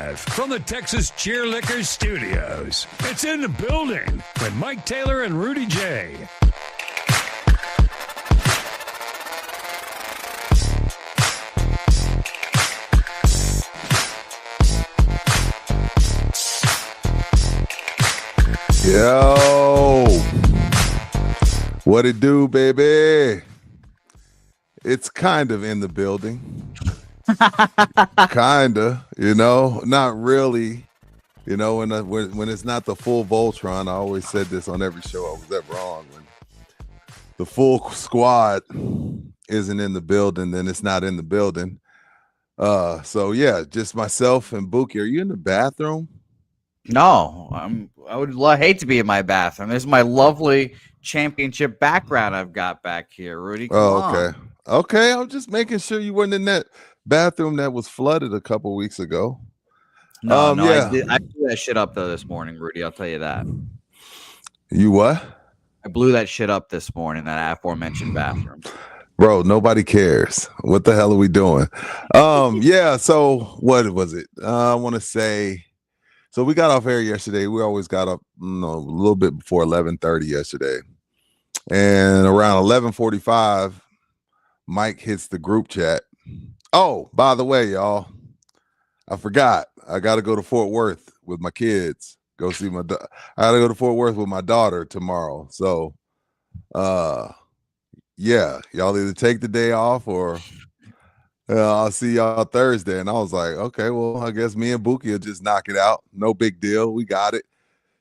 Live from the Texas Cheerlickers Studios. It's In the Building with Mike Taylor and Rudy J. Yo, what it do, baby? It's kind of in the building. Kinda, not really. When it's not the full Voltron, I always said this on every show I was ever on. When the full squad isn't in the building, then it's not in the building. So yeah, just myself and Buki. Are you in the bathroom? No, I would hate to be in my bathroom. This is my lovely championship background I've got back here, Rudy. Come on. Okay. I'm just making sure you weren't in that bathroom that was flooded a couple weeks ago. No, yeah. I blew that shit up though this morning, Rudy. I'll tell you that. You what? I blew that shit up this morning, that aforementioned bathroom. Bro, nobody cares. What the hell are we doing? Yeah, so what was it? I want to say, so we got off air yesterday. We always got up a little bit before 11:30 yesterday. And around 11:45, Mike hits the group chat. Oh, by the way, y'all, I forgot. I got to go to Fort Worth with my kids. Go see I got to go to Fort Worth with my daughter tomorrow. So, yeah, y'all either take the day off or I'll see y'all Thursday. And I was like, okay, well, I guess me and Buki will just knock it out. No big deal. We got it.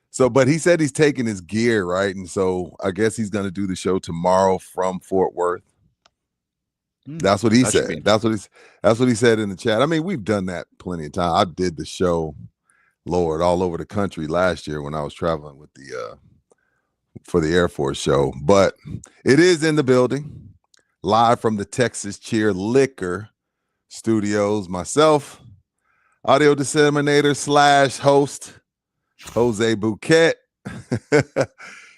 So, but he said he's taking his gear, right? And so I guess he's going to do the show tomorrow from Fort Worth. That's what he said. That's what he said in the chat. I mean, we've done that plenty of times. I did the show, Lord, all over the country last year when I was traveling with for the Air Force show. But it is in the building, live from the Texas Cheerlicker Studios. Myself, audio disseminator / host, Jose Bouquet.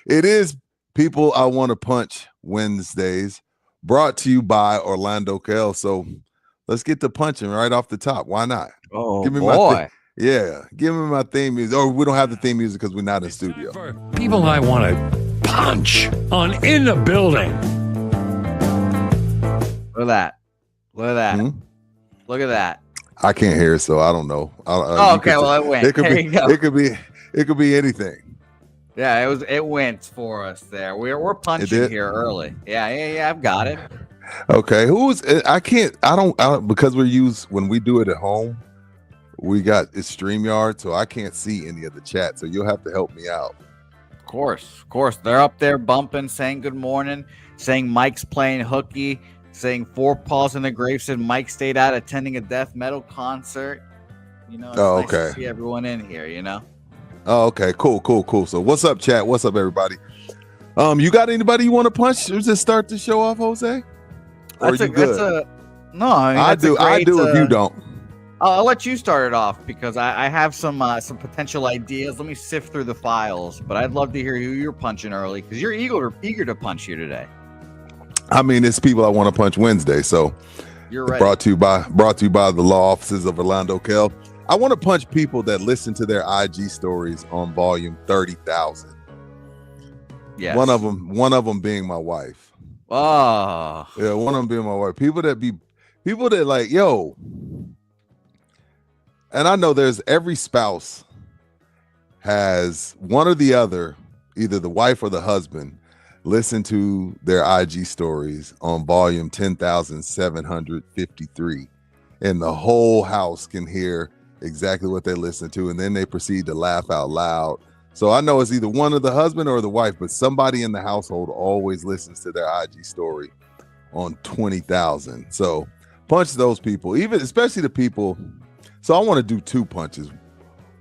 It is People I Want to Punch Wednesdays, brought to you by Orlando Kell. So let's get to punching right off the top. Why not? Oh, give me boy. Give me my theme music. Or we don't have the theme music because we're not in studio. For People I Want to Punch on In the Building. Look at that. Look at that. Look at that. I can't hear it, so I don't know. Okay, well, it went. It could be anything. Yeah, it went for us there. We're punching here early. Yeah, I've got it. Okay, because when we do it at home, we got it's StreamYard, so I can't see any of the chat, so you'll have to help me out. Of course. They're up there bumping, saying good morning, saying Mike's playing hooky, saying 4 paws in the grave, said Mike stayed out attending a death metal concert. It's nice to see everyone in here, Oh, okay, cool. So what's up, chat? What's up, everybody? You got anybody you want to punch or just start the show off, Jose? Or you good? I do if you don't. I'll let you start it off because I have some potential ideas. Let me sift through the files, but I'd love to hear who you're punching early because you're eager to punch here today. I mean, it's People I Want to Punch Wednesday, so you're right. Brought to you by the law offices of Orlando Kell. I want to punch people that listen to their IG stories on volume 30,000. Yes. One of them being my wife. Oh. Yeah, one of them being my wife. People that like, yo. And I know there's every spouse has one or the other, either the wife or the husband, listen to their IG stories on volume 10,753. And the whole house can hear exactly what they listen to, and then they proceed to laugh out loud. So I know it's either one of the husband or the wife, but somebody in the household always listens to their IG story on 20,000. So punch those people, especially the people. So I want to do 2 punches.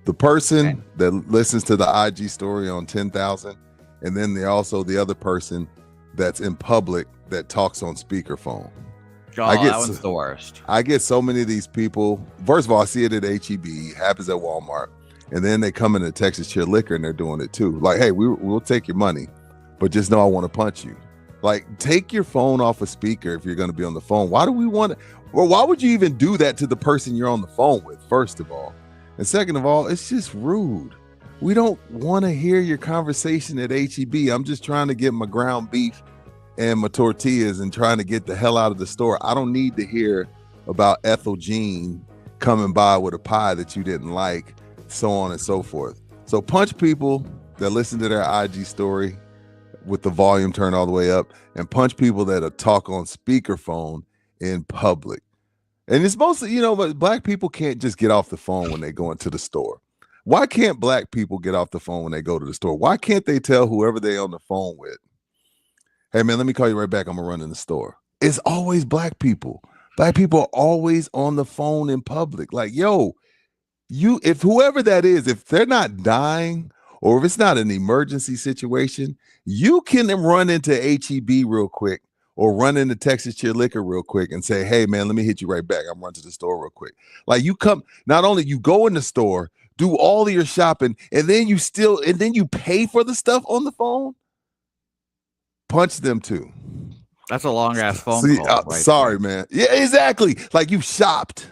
The person that listens to the IG story on 10,000, and then the other person that's in public that talks on speakerphone. Oh, that one's the worst. I get so many of these people. First of all, I see it at HEB, happens at Walmart, and then they come into Texas Cheerlicker and they're doing it too. Like, hey, we'll take your money, but just know I want to punch you. Like, take your phone off a speaker if you're going to be on the phone. Why do we want to? Well, why would you even do that to the person you're on the phone with? First of all, And second of all, it's just rude. We don't want to hear your conversation at HEB. I'm just trying to get my ground beef and my tortillas and trying to get the hell out of the store. I don't need to hear about Ethel Jean coming by with a pie that you didn't like, so on and so forth. So punch people that listen to their IG story with the volume turned all the way up, and punch people that talk on speakerphone in public. And it's mostly, but black people can't just get off the phone when they go into the store. Why can't black people get off the phone when they go to the store? Why can't they tell whoever they're on the phone with, hey man, let me call you right back, I'm gonna run in the store? It's always black people. Black people are always on the phone in public. Like, yo, if whoever that is, if they're not dying or if it's not an emergency situation, you can run into HEB real quick or run into Texas Cheer Liquor real quick and say, hey man, let me hit you right back. I'm running to the store real quick. Like, you come, not only you go in the store, do all of your shopping, and then you pay for the stuff on the phone. Punch them too. That's a long ass phone call. Right sorry, man. Yeah, exactly. Like, you shopped,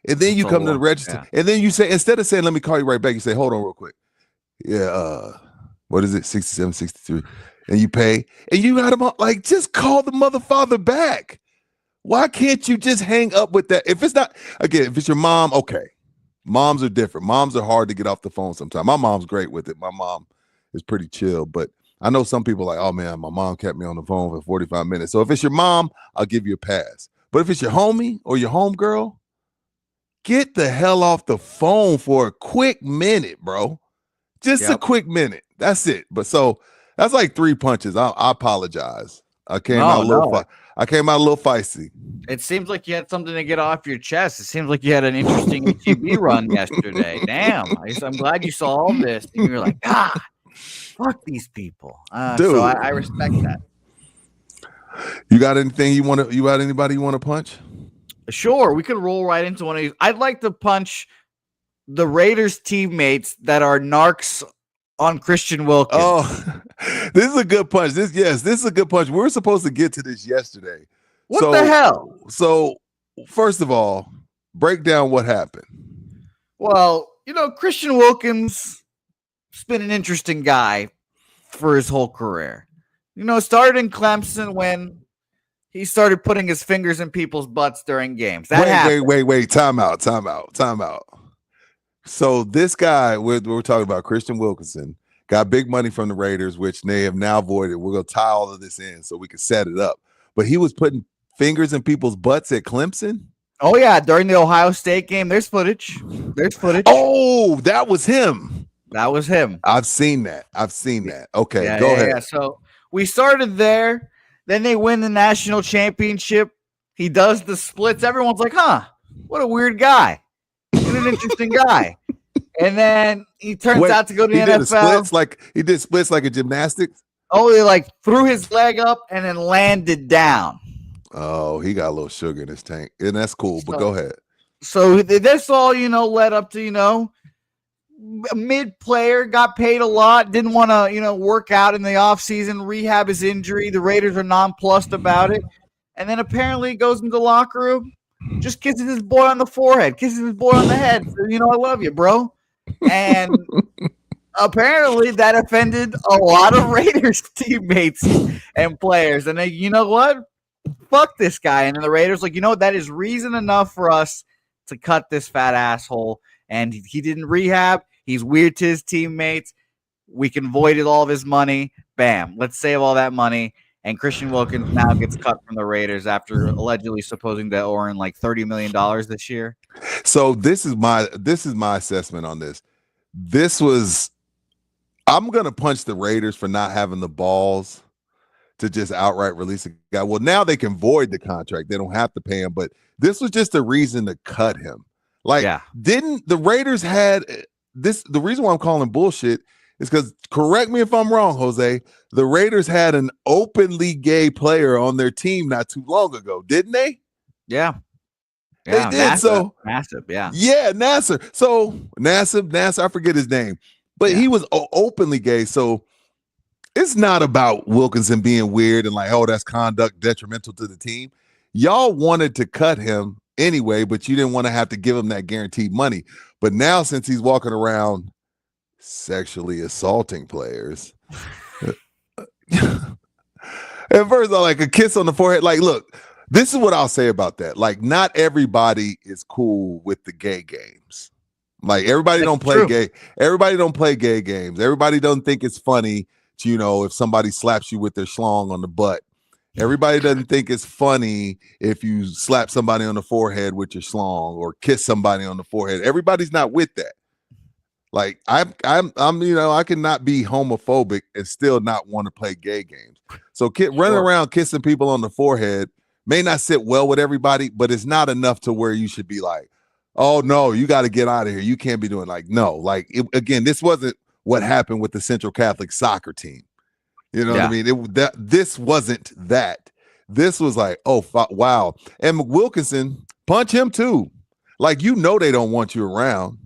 and then you come to the register, and then you say, instead of saying, let me call you right back, you say, hold on real quick. Yeah, what is it? 67, 63. And you pay, and you got them like, just call the motherfather back. Why can't you just hang up with that? If it's not, again, if it's your mom, okay. Moms are different. Moms are hard to get off the phone sometimes. My mom's great with it. My mom is pretty chill, but I know some people like, oh man, my mom kept me on the phone for 45 minutes. So if it's your mom, I'll give you a pass. But if it's your homie or your homegirl, get the hell off the phone for a quick minute, bro. Just a quick minute. That's it. But so that's like 3 punches. I apologize. I came out a little feisty. It seems like you had something to get off your chest. It seems like you had an interesting HEB run yesterday. Damn. I'm glad you saw all this. And you were like, fuck these people. Dude. So I respect that. You got anything you got anybody you want to punch? Sure. We could roll right into one of these. I'd like to punch the Raiders teammates that are narcs on Christian Wilkins. Oh, this is a good punch. This is a good punch. We were supposed to get to this yesterday. What the hell? So, first of all, break down what happened. Well, Christian Wilkins has been an interesting guy for his whole career. Started in Clemson when he started putting his fingers in people's butts during games. Wait. Time out. So this guy, we're talking about Christian Wilkinson, got big money from the Raiders, which they have now voided. We're going to tie all of this in so we can set it up. But he was putting fingers in people's butts at Clemson? Oh, yeah. During the Ohio State game, there's footage. Oh, that was him. I've seen that. Okay, go ahead. Yeah. So we started there. Then they win the national championship. He does the splits. Everyone's like, what a weird guy. He's an interesting guy. And then he turns out to go to the NFL. He did splits like a gymnastics? Oh, he threw his leg up and then landed down. Oh, he got a little sugar in his tank. And that's cool, but go ahead. So this all, led up to, a mid-player, got paid a lot, didn't want to, work out in the offseason, rehab his injury. The Raiders are nonplussed about it. And then apparently goes into the locker room, just kisses his boy on the forehead, kisses his boy on the head. So, I love you, bro. And apparently that offended a lot of Raiders teammates and players. And they, you know what? Fuck this guy. And then the Raiders that is reason enough for us to cut this fat asshole. And he didn't rehab. He's weird to his teammates. We can void all of his money. Bam. Let's save all that money. And Christian Wilkins now gets cut from the Raiders after allegedly supposing to earn like $30 million this year. So this is my assessment on this. I'm gonna punch the Raiders for not having the balls to just outright release a guy. Well, now they can void the contract. They don't have to pay him, but this was just a reason to cut him. Didn't the Raiders had this? The reason why I'm calling bullshit is because, correct me if I'm wrong, Jose, the Raiders had an openly gay player on their team not too long ago, didn't they? Yeah. They did. Massive, yeah. Yeah, Nasser. So Nasser, I forget his name, but he was openly gay. So it's not about Wilkinson being weird and that's conduct detrimental to the team. Y'all wanted to cut him anyway, but you didn't want to have to give him that guaranteed money. But now, since he's walking around sexually assaulting players, at first, I like a kiss on the forehead. Like, look, this is what I'll say about that. Like, not everybody is cool with the gay games. Like, everybody don't play gay. Everybody don't play gay games. Everybody doesn't think it's funny to, if somebody slaps you with their schlong on the butt. Everybody doesn't think it's funny if you slap somebody on the forehead with your schlong or kiss somebody on the forehead. Everybody's not with that. Like, I'm I cannot be homophobic and still not want to play gay games. So running around kissing people on the forehead may not sit well with everybody, but it's not enough to where you should be like, oh no, you got to get out of here. You can't be doing no. Like, again, this wasn't what happened with the Central Catholic soccer team. You know what I mean? This wasn't that. This was like, oh wow. And Wilkinson, punch him too. Like, they don't want you around.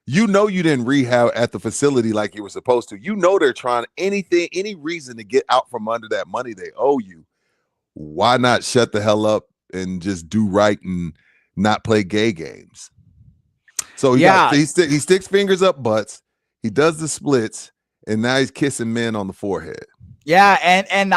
You didn't rehab at the facility like you were supposed to. They're trying any reason to get out from under that money they owe you. Why not shut the hell up and just do right and not play gay games? So he sticks fingers up butts. He does the splits, and now he's kissing men on the forehead. Yeah, and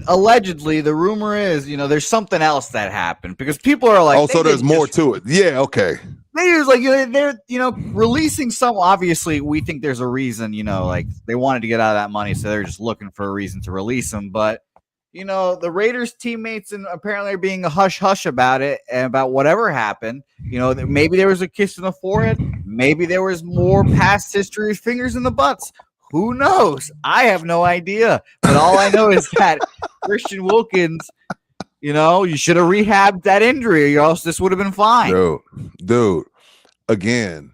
allegedly the rumor is, there's something else that happened because people are like, so there's more to it. Yeah, okay. They're releasing some. Obviously, we think there's a reason. Like they wanted to get out of that money, so they're just looking for a reason to release them. But the Raiders teammates and apparently are being a hush hush about it and about whatever happened. Maybe there was a kiss in the forehead. Maybe there was more past history of fingers in the butts. Who knows? I have no idea. But all I know is that Christian Wilkins, you should have rehabbed that injury, or else this would have been fine. Dude, again,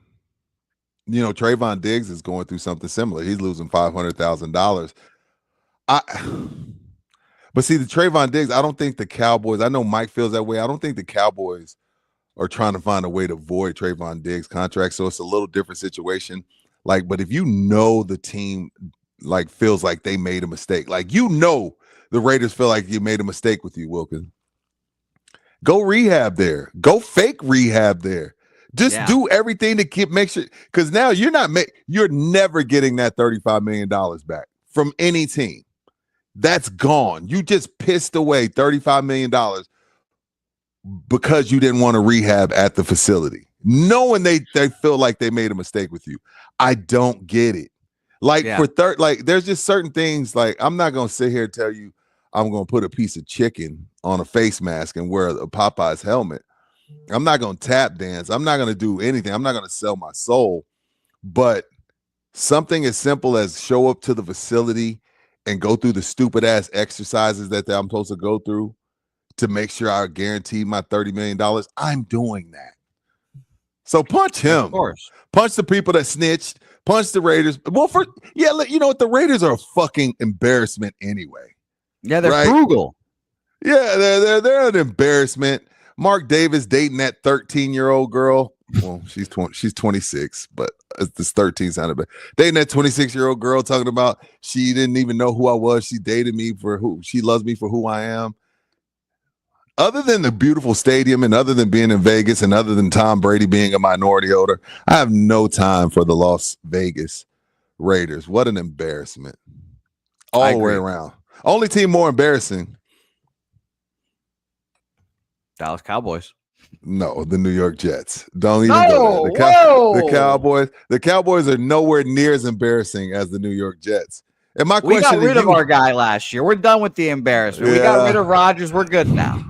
Trayvon Diggs is going through something similar. He's losing $500,000. But see, the Trayvon Diggs, I don't think the Cowboys, I know Mike feels that way. I don't think the Cowboys are trying to find a way to void Trayvon Diggs' contract. So it's a little different situation. Like, but if the team like feels like they made a mistake, like the Raiders feel like you made a mistake with you, Wilkins, go rehab there. Go fake rehab there. Just do everything to make sure, because now you're never getting that $35 million back from any team. That's gone. You just pissed away $35 million because you didn't want to rehab at the facility, knowing they feel like they made a mistake with you. I don't get it. Like there's just certain things, like I'm not going to sit here and tell you I'm going to put a piece of chicken on a face mask and wear a Popeye's helmet. I'm not going to tap dance. I'm not going to do anything. I'm not going to sell my soul. But something as simple as show up to the facility and go through the stupid ass exercises that I'm supposed to go through to make sure I guarantee my $30 million. I'm doing that. So punch him. Of course. Punch the people that snitched. Punch the Raiders. Well, you know what? The Raiders are a fucking embarrassment anyway. Yeah, they're frugal. Yeah, they're an embarrassment. Mark Davis dating that 13-year-old girl. Well, she's 26, but this 13 sounded bad. Dating that 26-year-old girl, talking about she didn't even know who I was. She dated me for who she loves me for who I am. Other than the beautiful stadium and other than being in Vegas and other than Tom Brady being a minority owner, I have no time for the Las Vegas Raiders. What an embarrassment. All the way around. Only team more embarrassing. Dallas Cowboys. No, the New York Jets. Don't even go there. The Cowboys are nowhere near as embarrassing as the New York Jets. And my question, we got rid of our guy last year. We're done with the embarrassment. Yeah. We got rid of Rodgers. We're good now.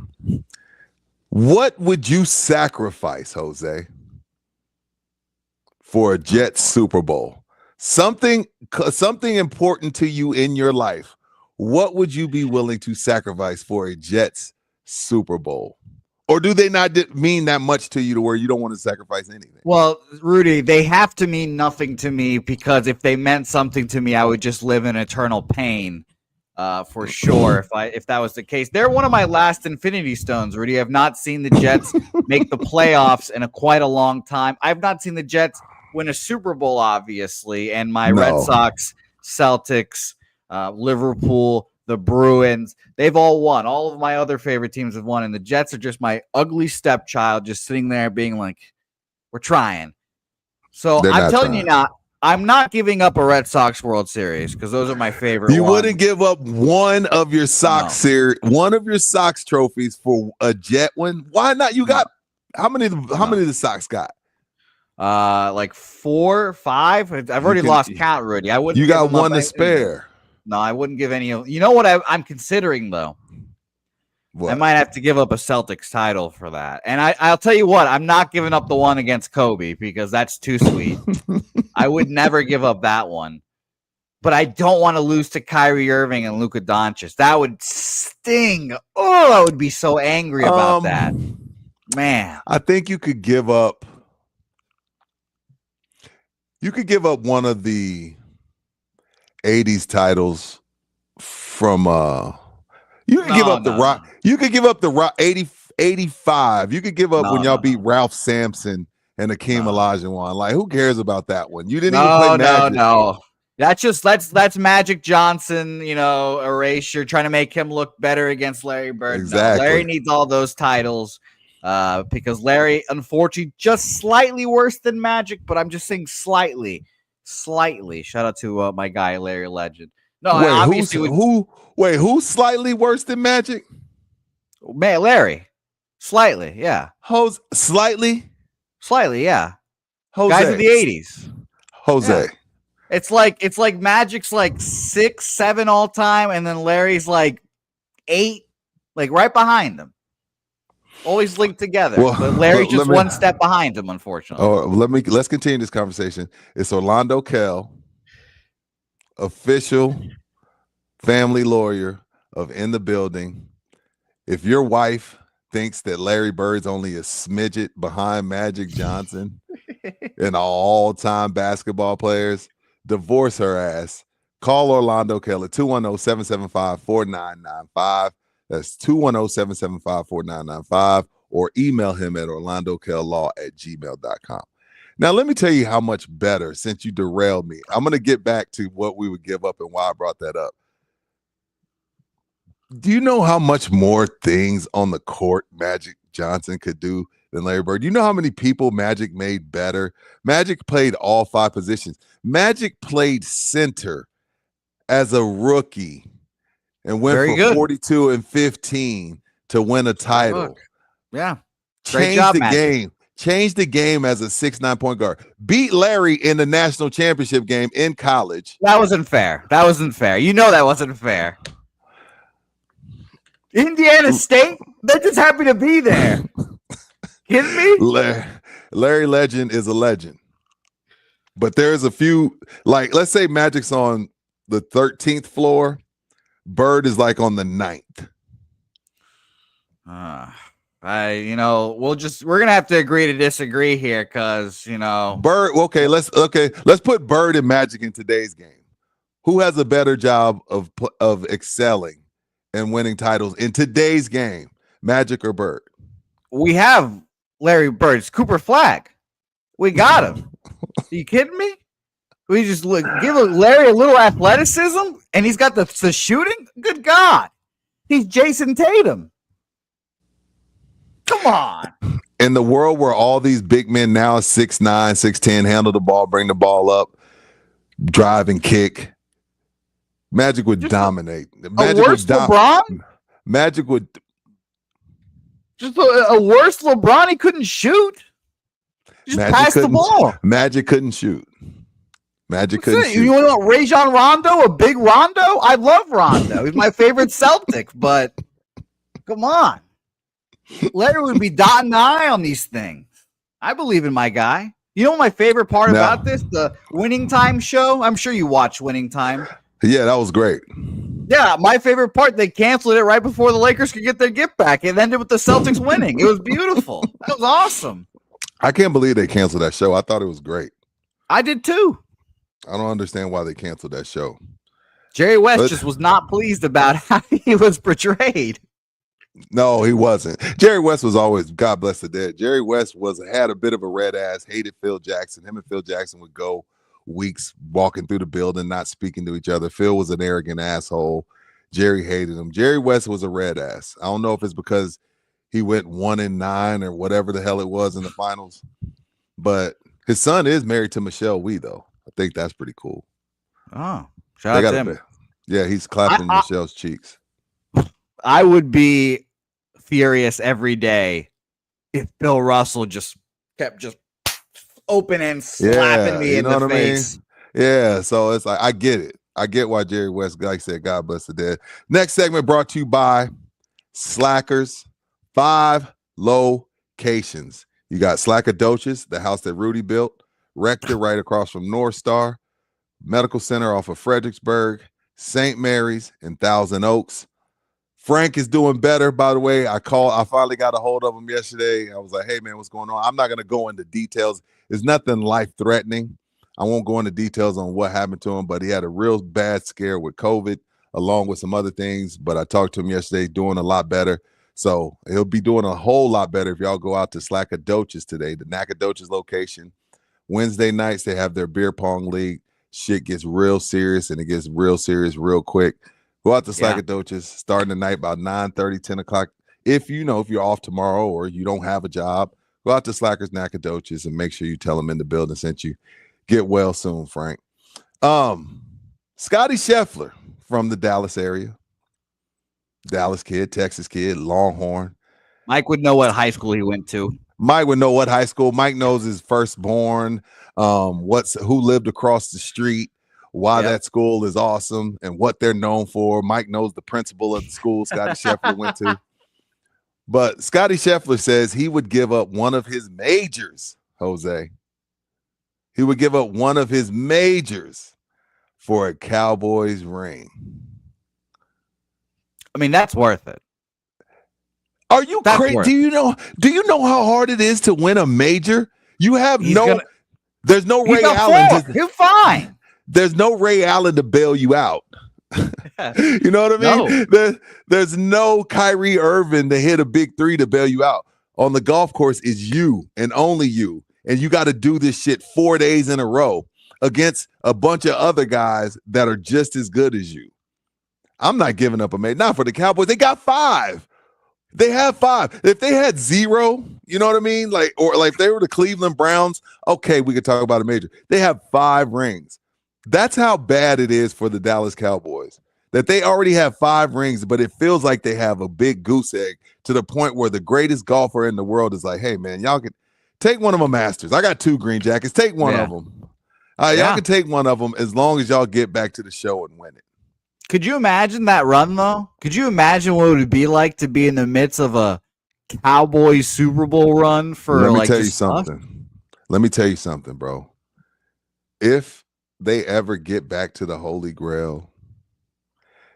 What would you sacrifice, Jose, for a Jets Super Bowl? Something important to you in your life. What would you be willing to sacrifice for a Jets Super Bowl? Or do they not mean that much to you to where you don't want to sacrifice anything? Well, Rudy, they have to mean nothing to me, because if they meant something to me, I would just live in eternal pain, for sure. If that was the case, they're one of my last Infinity Stones, Rudy. I've not seen the Jets make the playoffs in quite a long time. I've not seen the Jets win a Super Bowl, obviously, and my Red Sox, Celtics, Liverpool, the Bruins. They've all won. All of my other favorite teams have won, and the Jets are just my ugly stepchild just sitting there being like, we're trying. So I'm telling you now, I'm not giving up a Red Sox World Series because those are my favorite You ones. wouldn't give up one of your Sox series, one of your Sox trophies for a Jet win? Why not? You got how many of the Sox got? Like 4 or 5. I've already lost count, Rudy. I wouldn't. You got one to spare. No, I wouldn't give any. You know what I'm considering though? What? I might have to give up a Celtics title for that. And I'll tell you what, I'm not giving up the one against Kobe because that's too sweet. I would never give up that one. But I don't want to lose to Kyrie Irving and Luka Doncic. That would sting. Oh, I would be so angry about that. Man. I think you could give up. You could give up one of the 80s titles from you could give up the Rock. You could give up the Rock 85. You could give up when y'all beat Ralph Sampson and Hakeem Olajuwon. Like, who cares about that one? You didn't even play Magic. No. That's Magic Johnson, erasure, trying to make him look better against Larry Bird. Exactly. No, Larry needs all those titles because Larry, unfortunately, just slightly worse than Magic, but I'm just saying slightly. Shout out to my guy Larry Legend. No, who's slightly worse than Magic? Man, Larry. Slightly, yeah. Slightly, yeah. Jose. Guys of the 80s. Jose. Yeah. It's like Magic's like 6, 7 all time, and then Larry's like 8, like right behind him. Always linked together. But Larry's just one step behind him, unfortunately. Let's continue this conversation. It's Orlando Kell, official family lawyer of In the Building. If your wife thinks that Larry Bird's only a smidget behind Magic Johnson and all-time basketball players, divorce her ass. Call Orlando Kell at 210-775-4995. That's 210-775-4995, or email him at orlandokell.law@gmail.com. Now, let me tell you how much better, since you derailed me. I'm going to get back to what we would give up and why I brought that up. Do you know how much more things on the court Magic Johnson could do than Larry Bird? Do you know how many people Magic made better? Magic played all 5 positions. Magic played center as a rookie and went for 42 and 15 to win a title. Yeah. Changed the game. Changed the game as a 6'9" point guard. Beat Larry in the national championship game in college. That wasn't fair. You know that wasn't fair. Indiana State? They're just happy to be there. Kidding me? Larry Legend is a legend. But there's a few, like, let's say Magic's on the 13th floor. Bird is like on the 9th. We're gonna have to agree to disagree here, because Bird. Let's put Bird and Magic in today's game. Who has a better job of excelling and winning titles in today's game, Magic or Bird? We have Larry Bird. It's Cooper Flagg. We got him. Are you kidding me? We just give Larry a little athleticism, and he's got the shooting. Good God, he's Jason Tatum. Come on. In the world where all these big men now 6'9", 6'10", handle the ball, bring the ball up, drive and kick, Magic would dominate. Magic would LeBron? Magic would just a worse LeBron. He couldn't shoot. Just pass the ball. Magic couldn't shoot. Magic couldn't shoot. You want Rajon Rondo, a big Rondo? I love Rondo. He's my favorite Celtic, but come on. Larry would be dotting the I on these things. I believe in my guy. You know what my favorite part about this? The Winning Time show. I'm sure you watch Winning Time. Yeah, that was great. Yeah, my favorite part, they canceled it right before the Lakers could get their gift back. It ended with the Celtics winning. It was beautiful. That was awesome. I can't believe they canceled that show. I thought it was great. I did too. I don't understand why they canceled that show. Jerry West just was not pleased about how he was portrayed. No, he wasn't. Jerry West was always, God bless the dead. Jerry West had a bit of a red ass, hated Phil Jackson. Him and Phil Jackson would go weeks walking through the building, not speaking to each other. Phil was an arrogant asshole. Jerry hated him. Jerry West was a red ass. I don't know if it's because he went 1-9 or whatever the hell it was in the finals, but his son is married to Michelle Wee, though. I think that's pretty cool. Oh, shout out to him. Yeah, he's clapping Michelle's cheeks. I would be furious every day if Bill Russell just kept just open and slapping me in the face. Yeah, so it's like I get it. I get why Jerry West, like I said, God bless the dead. Next segment brought to you by Slackers. 5 locations. You got Slackadoches, the house that Rudy built, Rector right across from North Star, Medical Center off of Fredericksburg, St. Mary's, and Thousand Oaks. Frank is doing better, by the way. I finally got a hold of him yesterday. I was like, hey, man, what's going on? I'm not going to go into details. It's nothing life-threatening. I won't go into details on what happened to him, but he had a real bad scare with COVID along with some other things. But I talked to him yesterday, doing a lot better. So he'll be doing a whole lot better if y'all go out to Slackadoches today, the Nacogdoches location. Wednesday nights, they have their beer pong league. Shit gets real serious, and it gets real serious real quick. Go out to Slackadoches, starting the night about 9:30, 10 o'clock. If you're off tomorrow or you don't have a job, go out to Slackers Nacogdoches and make sure you tell them in the building sent you. Get well soon, Frank. Scotty Scheffler from the Dallas area. Dallas kid, Texas kid, Longhorn. Mike would know what high school he went to. Mike would know what high school. Mike knows his firstborn, who lived across the street, why that school is awesome, and what they're known for. Mike knows the principal of the school Scotty Scheffler went to. But Scotty Scheffler says he would give up one of his majors, Jose. He would give up one of his majors for a Cowboys ring. I mean, that's worth it. Are you crazy? Do you know how hard it is to win a major? You have there's no Ray Allen. You're fine. There's no Ray Allen to bail you out. You know what I mean? No. There's no Kyrie Irving to hit a big three to bail you out. On the golf course is you and only you. And you got to do this shit 4 days in a row against a bunch of other guys that are just as good as you. I'm not giving up a major. Not for the Cowboys. They got 5. They have 5. If they had 0, you know what I mean? Like if they were the Cleveland Browns, okay, we could talk about a major. They have 5 rings. That's how bad it is for the Dallas Cowboys. That they already have 5 rings, but it feels like they have a big goose egg to the point where the greatest golfer in the world is like, hey, man, y'all can take one of them Masters. I got 2 green jackets. Take one of them. Y'all can take one of them as long as y'all get back to the show and win it. Could you imagine that run, though? Could you imagine what it would be like to be in the midst of a Cowboys Super Bowl run for Let me tell you something. Let me tell you something, bro. If they ever get back to the Holy Grail,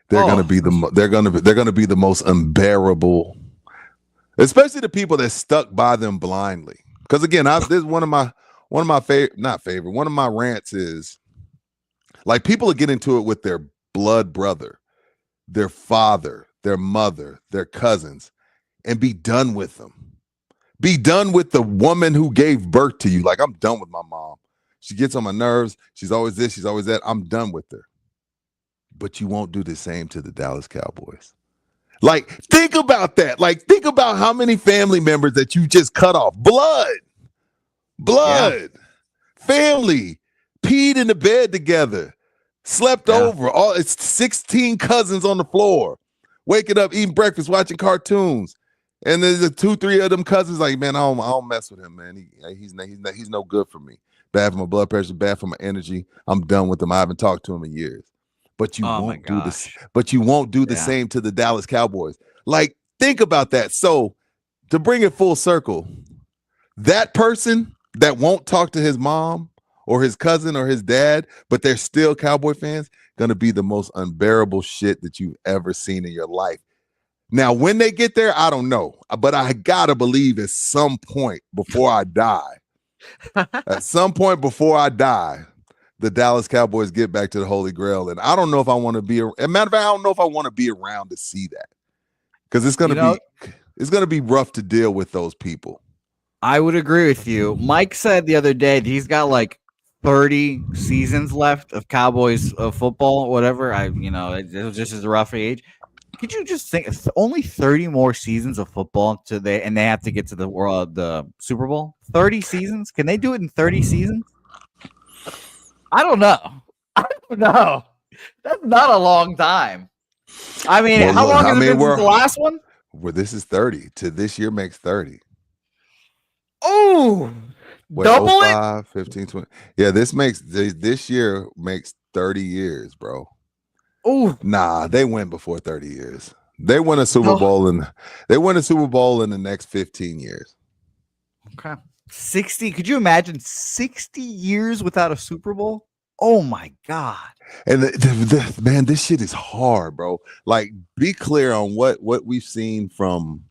they're gonna be the most unbearable, especially the people that stuck by them blindly. Because again, this is one of my rants is like people are getting into it with their blood brother, their father, their mother, their cousins, and be done with them. Be done with the woman who gave birth to you. Like, I'm done with my mom. She gets on my nerves. She's always this, she's always that. I'm done with her. But you won't do the same to the Dallas Cowboys. Like, think about that. Like, think about how many family members that you just cut off. Blood, family, peed in the bed together. Slept over. It's 16 cousins on the floor, waking up, eating breakfast, watching cartoons, and there's 2-3 of them cousins like, man, I don't mess with him, man. He's no good for me. Bad for my blood pressure, bad for my energy. I'm done with him. I haven't talked to him in years. But you won't do this. But you won't do the same to the Dallas Cowboys. Like, think about that. So, to bring it full circle, that person that won't talk to his mom or his cousin or his dad, but they're still Cowboy fans, gonna be the most unbearable shit that you've ever seen in your life. Now, when they get there, I don't know, but I gotta believe at some point before I die, the Dallas Cowboys get back to the Holy Grail, and I don't know if I want to be. Matter of fact, I don't know if I want to be around to see that because it's gonna be rough to deal with those people. I would agree with you. Mike said the other day that he's got like 30 seasons left of Cowboys football, whatever. It was just as a rough age. Could you just think only 30 more seasons of football they have to get to the Super Bowl? 30 seasons? Can they do it in 30 seasons? I don't know. That's not a long time. I mean, how long has it been since the last one? Well, this is 30. To this year makes 30. Oh, double 05, it? 15, 20. Yeah, this year makes 30 years, bro. Oh, nah, they win before 30 years. They win a Super Bowl in the next 15 years. Okay. 60. Could you imagine 60 years without a Super Bowl? Oh my God. And man, this shit is hard, bro. Like, be clear on what we've seen from,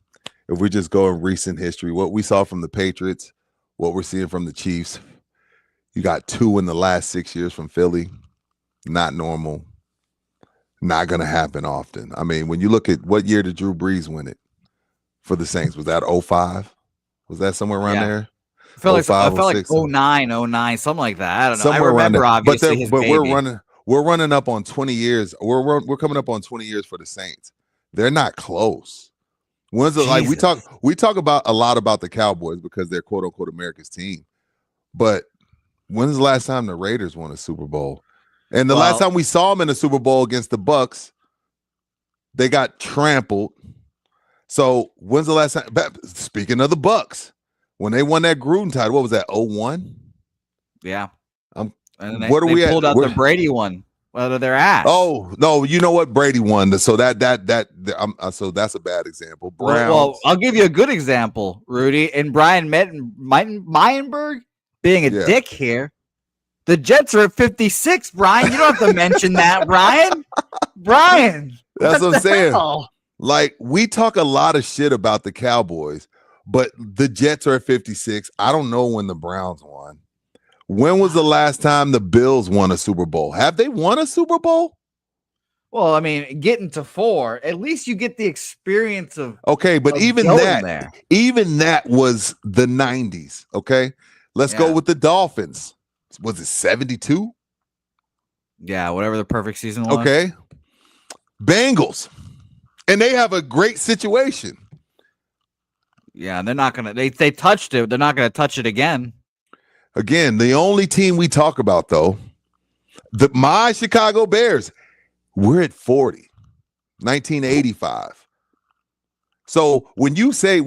if we just go in recent history, what we saw from the Patriots, what we're seeing from the Chiefs. You got 2 in the last 6 years from Philly. Not normal. Not going to happen often. I mean, when you look at what year did Drew Brees win it for the Saints? Was that 05? Was that somewhere around there? I felt like 09, something like that. I don't know. Somewhere I remember, obviously, his baby. We're running up on 20 years. We're coming up on 20 years for the Saints. They're not close. Like we talk about a lot about the Cowboys because they're quote unquote America's team. But when's the last time the Raiders won a Super Bowl? And the last time we saw them in a Super Bowl against the Bucks, they got trampled. So when's the last time? Speaking of the Bucks, when they won that Gruden title, what was that? 01? Yeah. And they pulled out the Brady one out of their ass. Oh no, you know what? Brady won. So so that's a bad example. Well, I'll give you a good example, Rudy, and Brian Meienberg being a dick here. The Jets are at 56, Brian. You don't have to mention that, Brian. That's what I'm saying. Like, we talk a lot of shit about the Cowboys, but the Jets are at 56. I don't know when the Browns won. When was the last time the Bills won a Super Bowl? Have they won a Super Bowl? Well, I mean, getting to 4, at least you get the experience of. Okay, but even that was the 90s. Okay, let's go with the Dolphins. Was it 72? Yeah, whatever the perfect season was. Okay. Bengals. And they have a great situation. Yeah, they're not going to. They touched it. They're not going to touch it again. Again, the only team we talk about, though, my Chicago Bears, we're at 40, 1985. So Jose,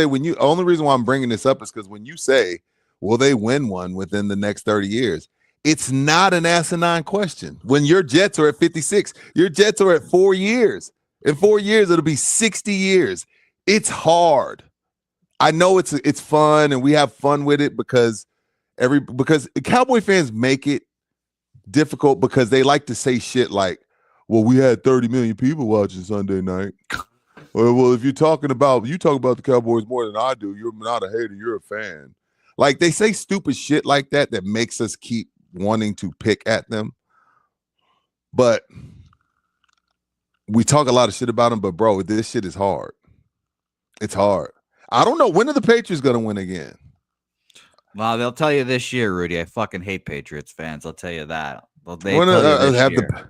only reason why I'm bringing this up is because when you say, will they win one within the next 30 years? It's not an asinine question. When your Jets are at 56, your Jets are at 4 years. In 4 years, it'll be 60 years. It's hard. I know it's fun and we have fun with it because Cowboy fans make it difficult because they like to say shit like, well, we had 30 million people watching Sunday night. Well, if you talk about the Cowboys more than I do, you're not a hater, you're a fan. Like, they say stupid shit like that makes us keep wanting to pick at them. But we talk a lot of shit about them, but bro, this shit is hard. It's hard. I don't know. When are the Patriots going to win again? Well, they'll tell you this year, Rudy. I fucking hate Patriots fans. I'll tell you that. The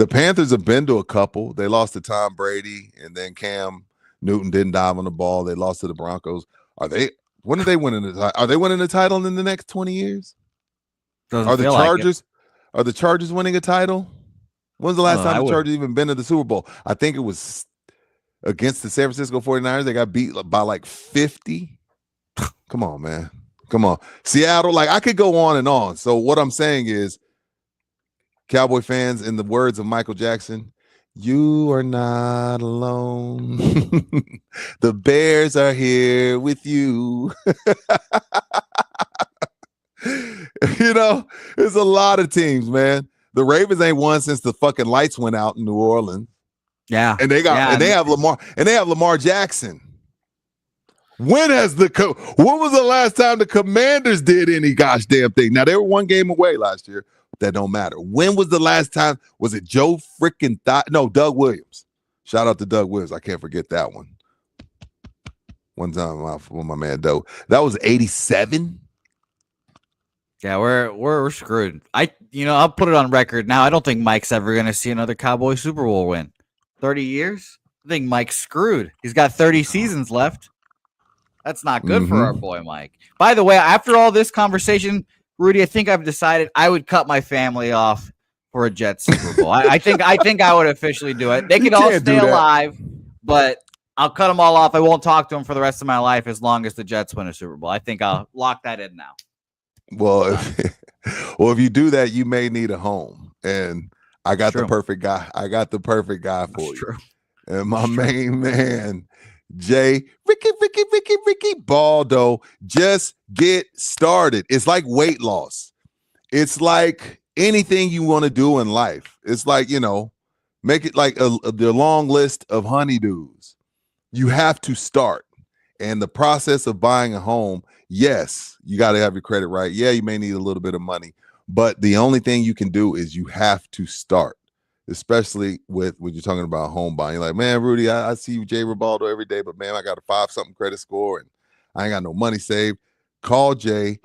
Panthers have been to a couple. They lost to Tom Brady, and then Cam Newton didn't dive on the ball. They lost to the Broncos. When are they winning the title? Are they winning the title in the next 20 years? Are the Chargers winning a title? When's the last time the Chargers even been to the Super Bowl? I think it was against the San Francisco 49ers. They got beat by like 50. Come on, man. Come on. Seattle, like, I could go on and on. So what I'm saying is, Cowboy fans, in the words of Michael Jackson, you are not alone. The Bears are here with you. You know, there's a lot of teams, man. The Ravens ain't won since the fucking lights went out in New Orleans. Yeah. And they have Lamar Jackson. When was the last time the Commanders did any gosh damn thing? Now, they were one game away last year. That don't matter. When was the last time? Was it Doug Williams? Shout out to Doug Williams. I can't forget that one. One time with my man Doug. That was 87. Yeah, we're screwed. I'll put it on record now. I don't think Mike's ever going to see another Cowboy Super Bowl win. 30 years? I think Mike's screwed. He's got 30 seasons left. That's not good for our boy Mike. By the way, after all this conversation, Rudy, I think I've decided I would cut my family off for a Jets Super Bowl. I think I would officially do it. They can all stay alive, but I'll cut them all off. I won't talk to them for the rest of my life as long as the Jets win a Super Bowl. I think I'll lock that in now. Well, if you do that, you may need a home, and I got the perfect guy. I got the perfect guy for you. True. And my main man, Ricky Baldo, just get started. It's like weight loss. It's like anything you want to do in life. It's like, make it like the long list of honeydews. You have to start. And the process of buying a home, yes, you got to have your credit right. Yeah, you may need a little bit of money, but the only thing you can do is you have to start, especially with when you're talking about home buying. You're like, man, Rudy, I see you, Jay Ribaldo, every day, but man, I got a 5-something credit score and I ain't got no money saved. Call Jay,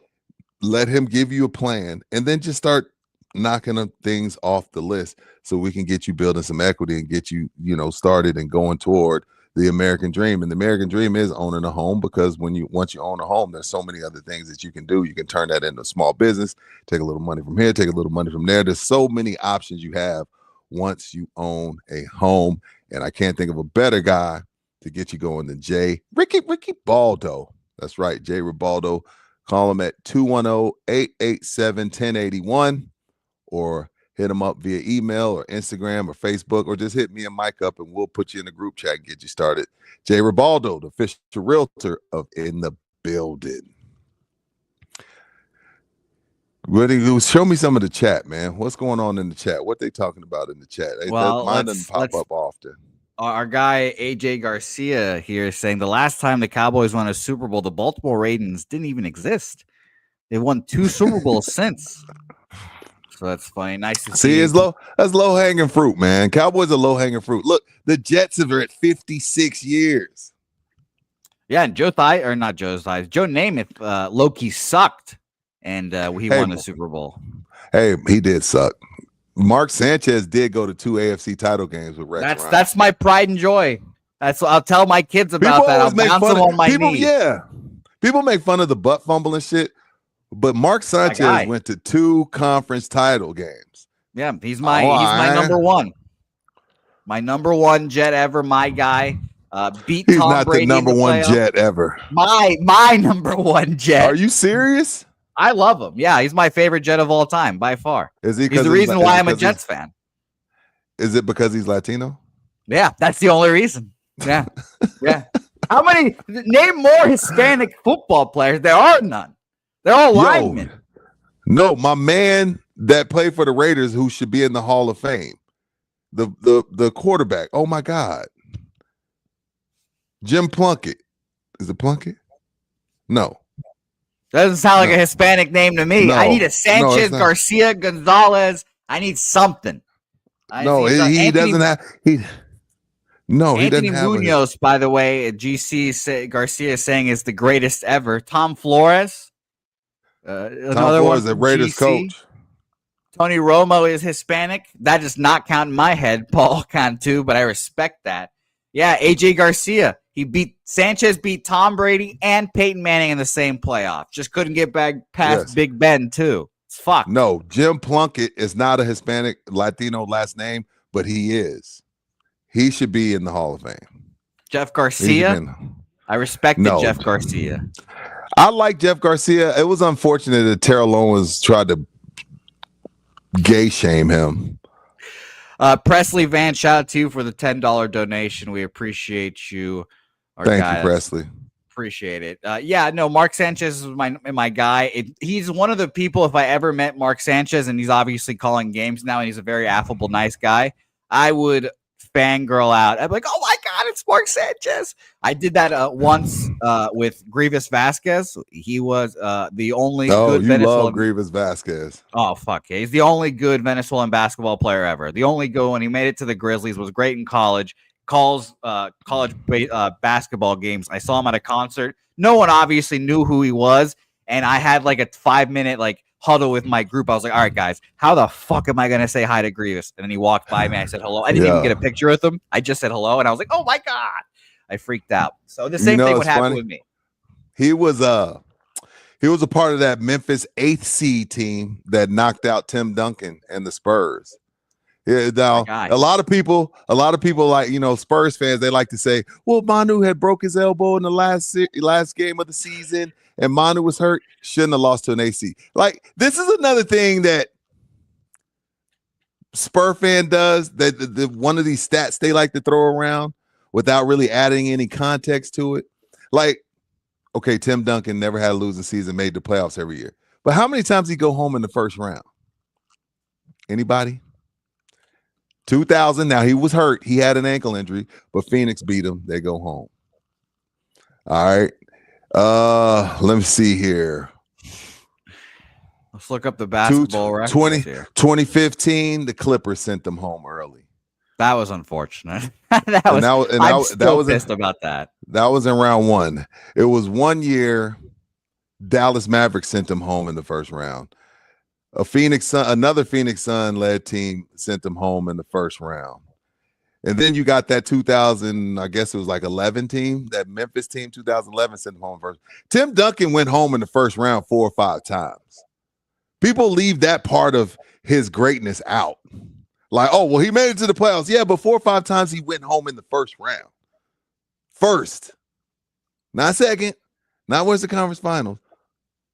let him give you a plan, and then just start knocking things off the list so we can get you building some equity and get you, started and going toward the American dream. And the American dream is owning a home, because once you own a home, there's so many other things that you can do. You can turn that into a small business, take a little money from here, take a little money from there. There's so many options you have once you own a home. And I can't think of a better guy to get you going than Ricky Baldo. That's right, Jay Ribaldo. Call him at 210-887-1081 or hit him up via email or Instagram or Facebook, or just hit me and Mike up and we'll put you in the group chat and get you started. Jay Ribaldo, the official realtor of In the Building. Rudy, show me some of the chat, man. What's going on in the chat? What they talking about in the chat? Well, mine doesn't pop up often. Our guy AJ Garcia here is saying the last time the Cowboys won a Super Bowl, the Baltimore Ravens didn't even exist. They won 2 Super Bowls since. So that's funny. Nice to see. That's low hanging fruit, man. Cowboys are low hanging fruit. Look, the Jets are at 56 years. Yeah, and Joe Namath, low-key sucked, and he won the Super Bowl. Hey, he did suck. Mark Sanchez did go to 2 AFC title games with Rex Ryan. That's my pride and joy. That's what I'll tell my kids about. That I'll bounce them on my knee. Yeah, people make fun of the butt fumble and shit, but Mark Sanchez went to 2 conference title games. Yeah, he's my number one. My number one Jet ever. My guy. Beat He's Tom not Brady the number one Jet ever. My number one Jet. Are you serious? I love him. Yeah, he's my favorite Jet of all time by far. Is he? He's the reason why I'm a Jets fan. Is it because he's Latino? Yeah, that's the only reason. Yeah, yeah. How many? Name more Hispanic football players. There are none. They're all linemen. No, my man that played for the Raiders, who should be in the Hall of Fame, the quarterback. Oh my God, Jim Plunkett. Is it Plunkett? No. Doesn't sound like a Hispanic name to me. I need a Sanchez, Garcia, Gonzalez. I need something. He doesn't have. Anthony Munoz, by the way, Garcia is saying is the greatest ever. Tom Flores, another one, the Raiders coach. Tony Romo is Hispanic. That does not count in my head. Paul count too, but I respect that. Yeah, AJ Garcia. Sanchez beat Tom Brady and Peyton Manning in the same playoff. Just couldn't get back past Big Ben too. It's fucked. No, Jim Plunkett is not a Hispanic Latino last name, but he is. He should be in the Hall of Fame. Jeff Garcia. I respect Jeff Garcia. I like Jeff Garcia. It was unfortunate that Terrell Owens tried to gay shame him. Presley Van, shout out to you for the $10 donation. We appreciate you. Thank you, Presley. Appreciate it. Mark Sanchez is my guy. He's one of the people, if I ever met Mark Sanchez, and he's obviously calling games now, and he's a very affable, nice guy, I would fangirl out. I'd be like, oh my God, it's Mark Sanchez. I did that once with Grievous Vasquez. He was the only good Venezuelan. Love Grievous Vasquez. Oh, fuck. Yeah. He's the only good Venezuelan basketball player ever. The only good when he made it to the Grizzlies, was great in college. Calls college basketball games. I saw him at a concert. No one obviously knew who he was, and I had like a 5-minute huddle with my group. I was like, all right, guys, how the fuck am I going to say hi to Grievous? And then he walked by me. I said hello. I didn't even get a picture with him. I just said hello. And I was like, oh my God. I freaked out. So the same thing would happen with me. He was a part of that Memphis 8th seed team that knocked out Tim Duncan and the Spurs. Yeah, now a lot of people like, Spurs fans, they like to say, well, Manu had broke his elbow in the last game of the season and Manu was hurt, shouldn't have lost to an AC. Like, this is another thing that Spur fan does, that the one of these stats they like to throw around without really adding any context to it. Like, okay, Tim Duncan never had a losing season, made the playoffs every year. But how many times did he go home in the first round? Anybody? 2000. Now, he was hurt. He had an ankle injury, but Phoenix beat him. They go home. All right. Let me see here. Let's look up the basketball records 2015, the Clippers sent them home early. That was unfortunate. I'm still pissed about that. That was in round 1. It was 1 year. Dallas Mavericks sent them home in the first round. Another Phoenix Sun led team sent them home in the first round. And then you got that 2000, I guess it was like 11 team, that Memphis team, 2011 sent them home first. Tim Duncan went home in the first round 4 or 5 times. People leave that part of his greatness out. Like, oh, well, he made it to the playoffs. Yeah, but 4 or 5 times he went home in the first round. First. Not second. Not Western Conference Finals.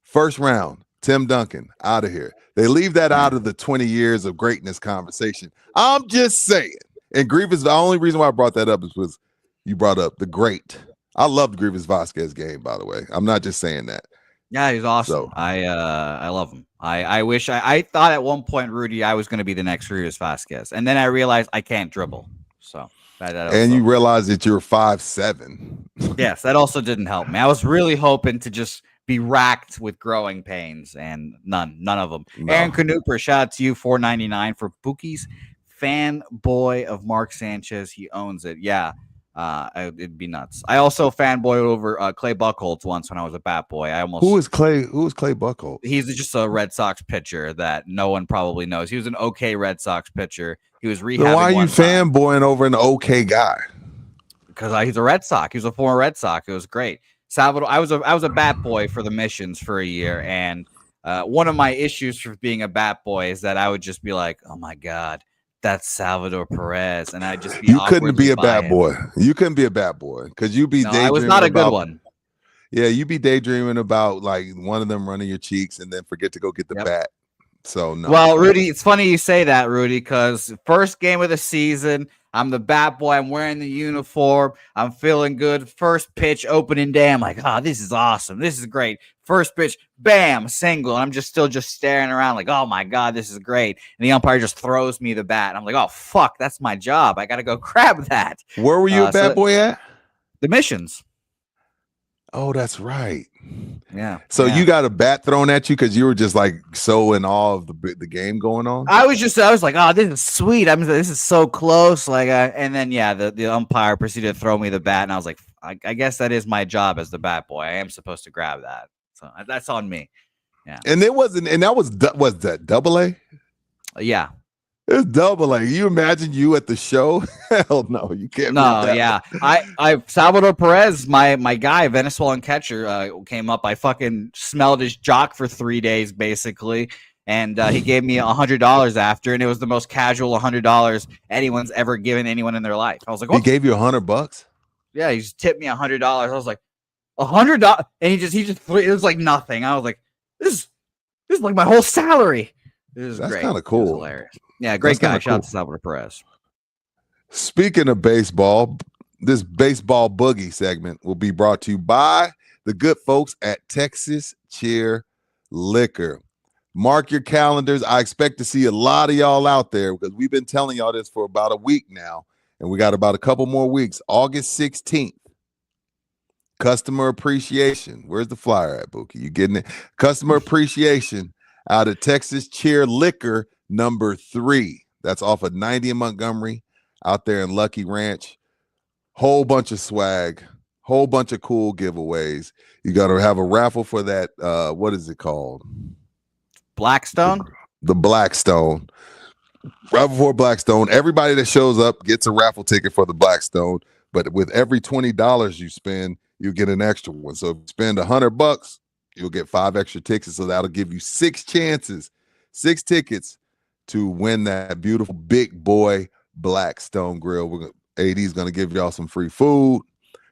First round. Tim Duncan, out of here. They leave that out of the 20 years of greatness conversation. I'm just saying. And Grievous, the only reason why I brought that up is because you brought up the great. I loved Grievous Vasquez game, by the way. I'm not just saying that. Yeah, he's awesome. So, I love him. I wish I thought at one point, Rudy, I was going to be the next Grievous Vasquez. And then I realized I can't dribble. So and you realize that you're 5'7". Yes, that also didn't help me. I was really hoping to just be racked with growing pains, and none of them. No. Aaron Canuper, shout out to you, $4.99 for Bookie's fanboy of Mark Sanchez. He owns it. Yeah, it'd be nuts. I also fanboyed over Clay Buchholz once when I was a bat boy. Who is Clay Buchholz? He's just a Red Sox pitcher that no one probably knows. He was an okay Red Sox pitcher. He was rehabbing. So why are you fanboying over an okay guy? Because he's a Red Sox. He was a former Red Sox. It was great. Salvador, I was a bat boy for the Missions for a year, and one of my issues for being a bat boy is that I would just be like, "Oh my God, that's Salvador Perez," and I'd just be. You couldn't be a bat boy. You couldn't be a bat boy because you'd be. No, I was not a good one. Yeah, you'd be daydreaming about like one of them running your cheeks and then forget to go get the bat. So no. Well, Rudy, it's funny you say that, Rudy, because first game of the season. I'm the bat boy. I'm wearing the uniform. I'm feeling good. First pitch, opening day. I'm like, oh, this is awesome. This is great. First pitch, bam, single. And I'm still staring around like, oh, my God, this is great. And the umpire just throws me the bat. And I'm like, oh, fuck, that's my job. I got to go grab that. Where were you a bat boy at? The Missions. Oh, that's right. Yeah. So you got a bat thrown at you because you were just like so in awe of the game going on? I was like, oh, this is sweet. This is so close. Like, and then the umpire proceeded to throw me the bat, and I was like, I guess that is my job as the bat boy. I am supposed to grab that. So that's on me. Yeah. And it wasn't, and that was that AA? Yeah. It's AA. You imagine you at the show? Hell no, you can't. No, yeah. I Salvador Perez, my guy, Venezuelan catcher, came up. I fucking smelled his jock for 3 days, basically, and he gave me $100 after, and it was the most casual $100 anyone's ever given anyone in their life. I was like, he gave you $100? Yeah, he just tipped me $100. I was like, $100, and he just it was like nothing. I was like, this is like my whole salary. That's great. Kind of cool. Hilarious. Yeah, great guy. Shout out to Salvador Perez. Speaking of baseball, this baseball boogie segment will be brought to you by the good folks at Texas Cheer Liquor. Mark your calendars. I expect to see a lot of y'all out there because we've been telling y'all this for about a week now, and we got about a couple more weeks. August 16th, customer appreciation. Where's the flyer at, Bookie? You getting it? Customer appreciation out of Texas Cheer Liquor number 3. That's off of 90 in Montgomery out there in Lucky Ranch. Whole bunch of swag, whole bunch of cool giveaways. You got to have a raffle for that. What is it called? Blackstone? The Blackstone. Right before Blackstone, everybody that shows up gets a raffle ticket for the Blackstone. But with every $20 you spend, you get an extra one. So if you spend $100, you'll get 5 extra tickets. So that'll give you 6 chances, 6 tickets to win that beautiful big boy Blackstone grill. AD's going to give y'all some free food,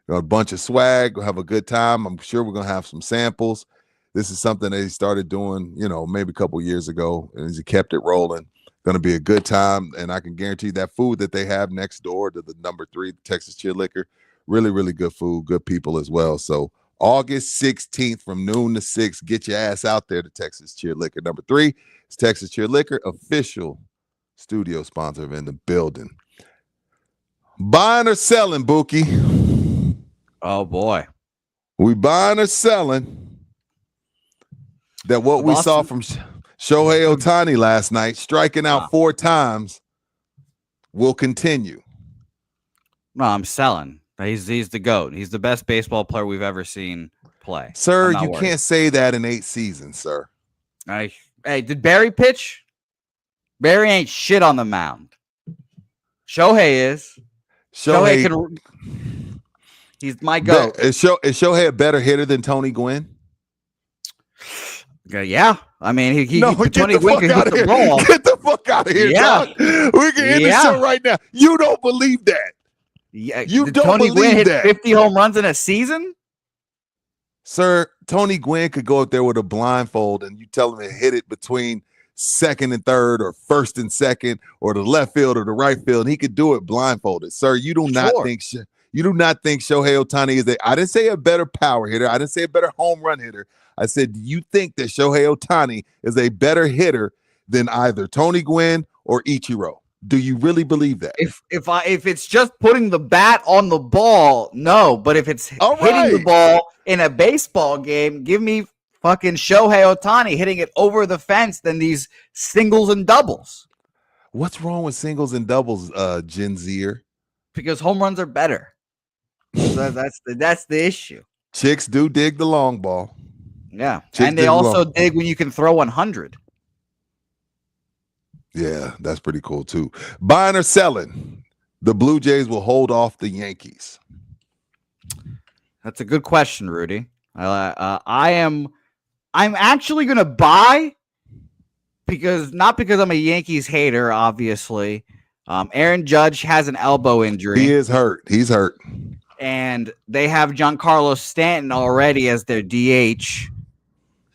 a bunch of swag. We'll have a good time. I'm sure we're going to have some samples. This is something that he started doing, maybe a couple years ago, and he kept it rolling. Going to be a good time, and I can guarantee that food that they have next door to the number 3 Texas Chill Liquor, really, really good food, good people as well. So August 16th from noon to 6, get your ass out there to Texas Chill Liquor. Number 3 is Texas Chill Liquor, official studio sponsor in the building. Buying or selling, Bookie? Oh, boy. We buying or selling that what we saw from Shohei Ohtani last night, striking out 4 times, will continue? No, I'm selling. He's the GOAT. He's the best baseball player we've ever seen play. Sir, you can't say that in 8 seasons, sir. Hey, did Barry pitch? Barry ain't shit on the mound. Shohei is. Shohei can. He's my GOAT. Is Shohei a better hitter than Tony Gwynn? Yeah, I mean, Tony Gwynn can hit the ball. Get the fuck out of here, dog. We can end the show right now. You don't believe that? Yeah, you don't Tony believe Gwynn that? Hit 50 home runs in a season, sir. Tony Gwynn could go up there with a blindfold, and you tell him to hit it between second and third, or first and second, or the left field or the right field, and he could do it blindfolded. Sir, you do not think Shohei Ohtani is I didn't say a better power hitter. I didn't say a better home run hitter. I said, do you think that Shohei Ohtani is a better hitter than either Tony Gwynn or Ichiro? Do you really believe that? If it's just putting the bat on the ball, no. But if it's hitting the ball in a baseball game, give me fucking Shohei Ohtani hitting it over the fence than these singles and doubles. What's wrong with singles and doubles, Gen Zer? Because home runs are better. So that's the issue. Chicks do dig the long ball. Yeah, and they also dig when you can throw 100. Yeah, that's pretty cool too. Buying or selling? The Blue Jays will hold off the Yankees. That's a good question, Rudy. I'm actually going to buy not because I'm a Yankees hater, obviously. Aaron Judge has an elbow injury. He is hurt. He's hurt. And they have Giancarlo Stanton already as their DH.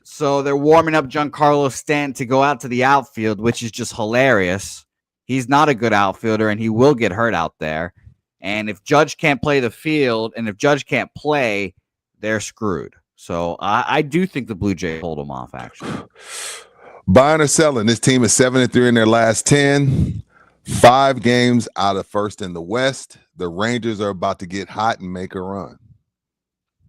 So they're warming up Giancarlo Stanton to go out to the outfield, which is just hilarious. He's not a good outfielder, and he will get hurt out there. And if Judge can't play the field, and if Judge can't play, they're screwed. So I do think the Blue Jays hold him off, actually. Buying or selling? This team is 7-3 in their last 10. 5 games out of first in the West. The Rangers are about to get hot and make a run.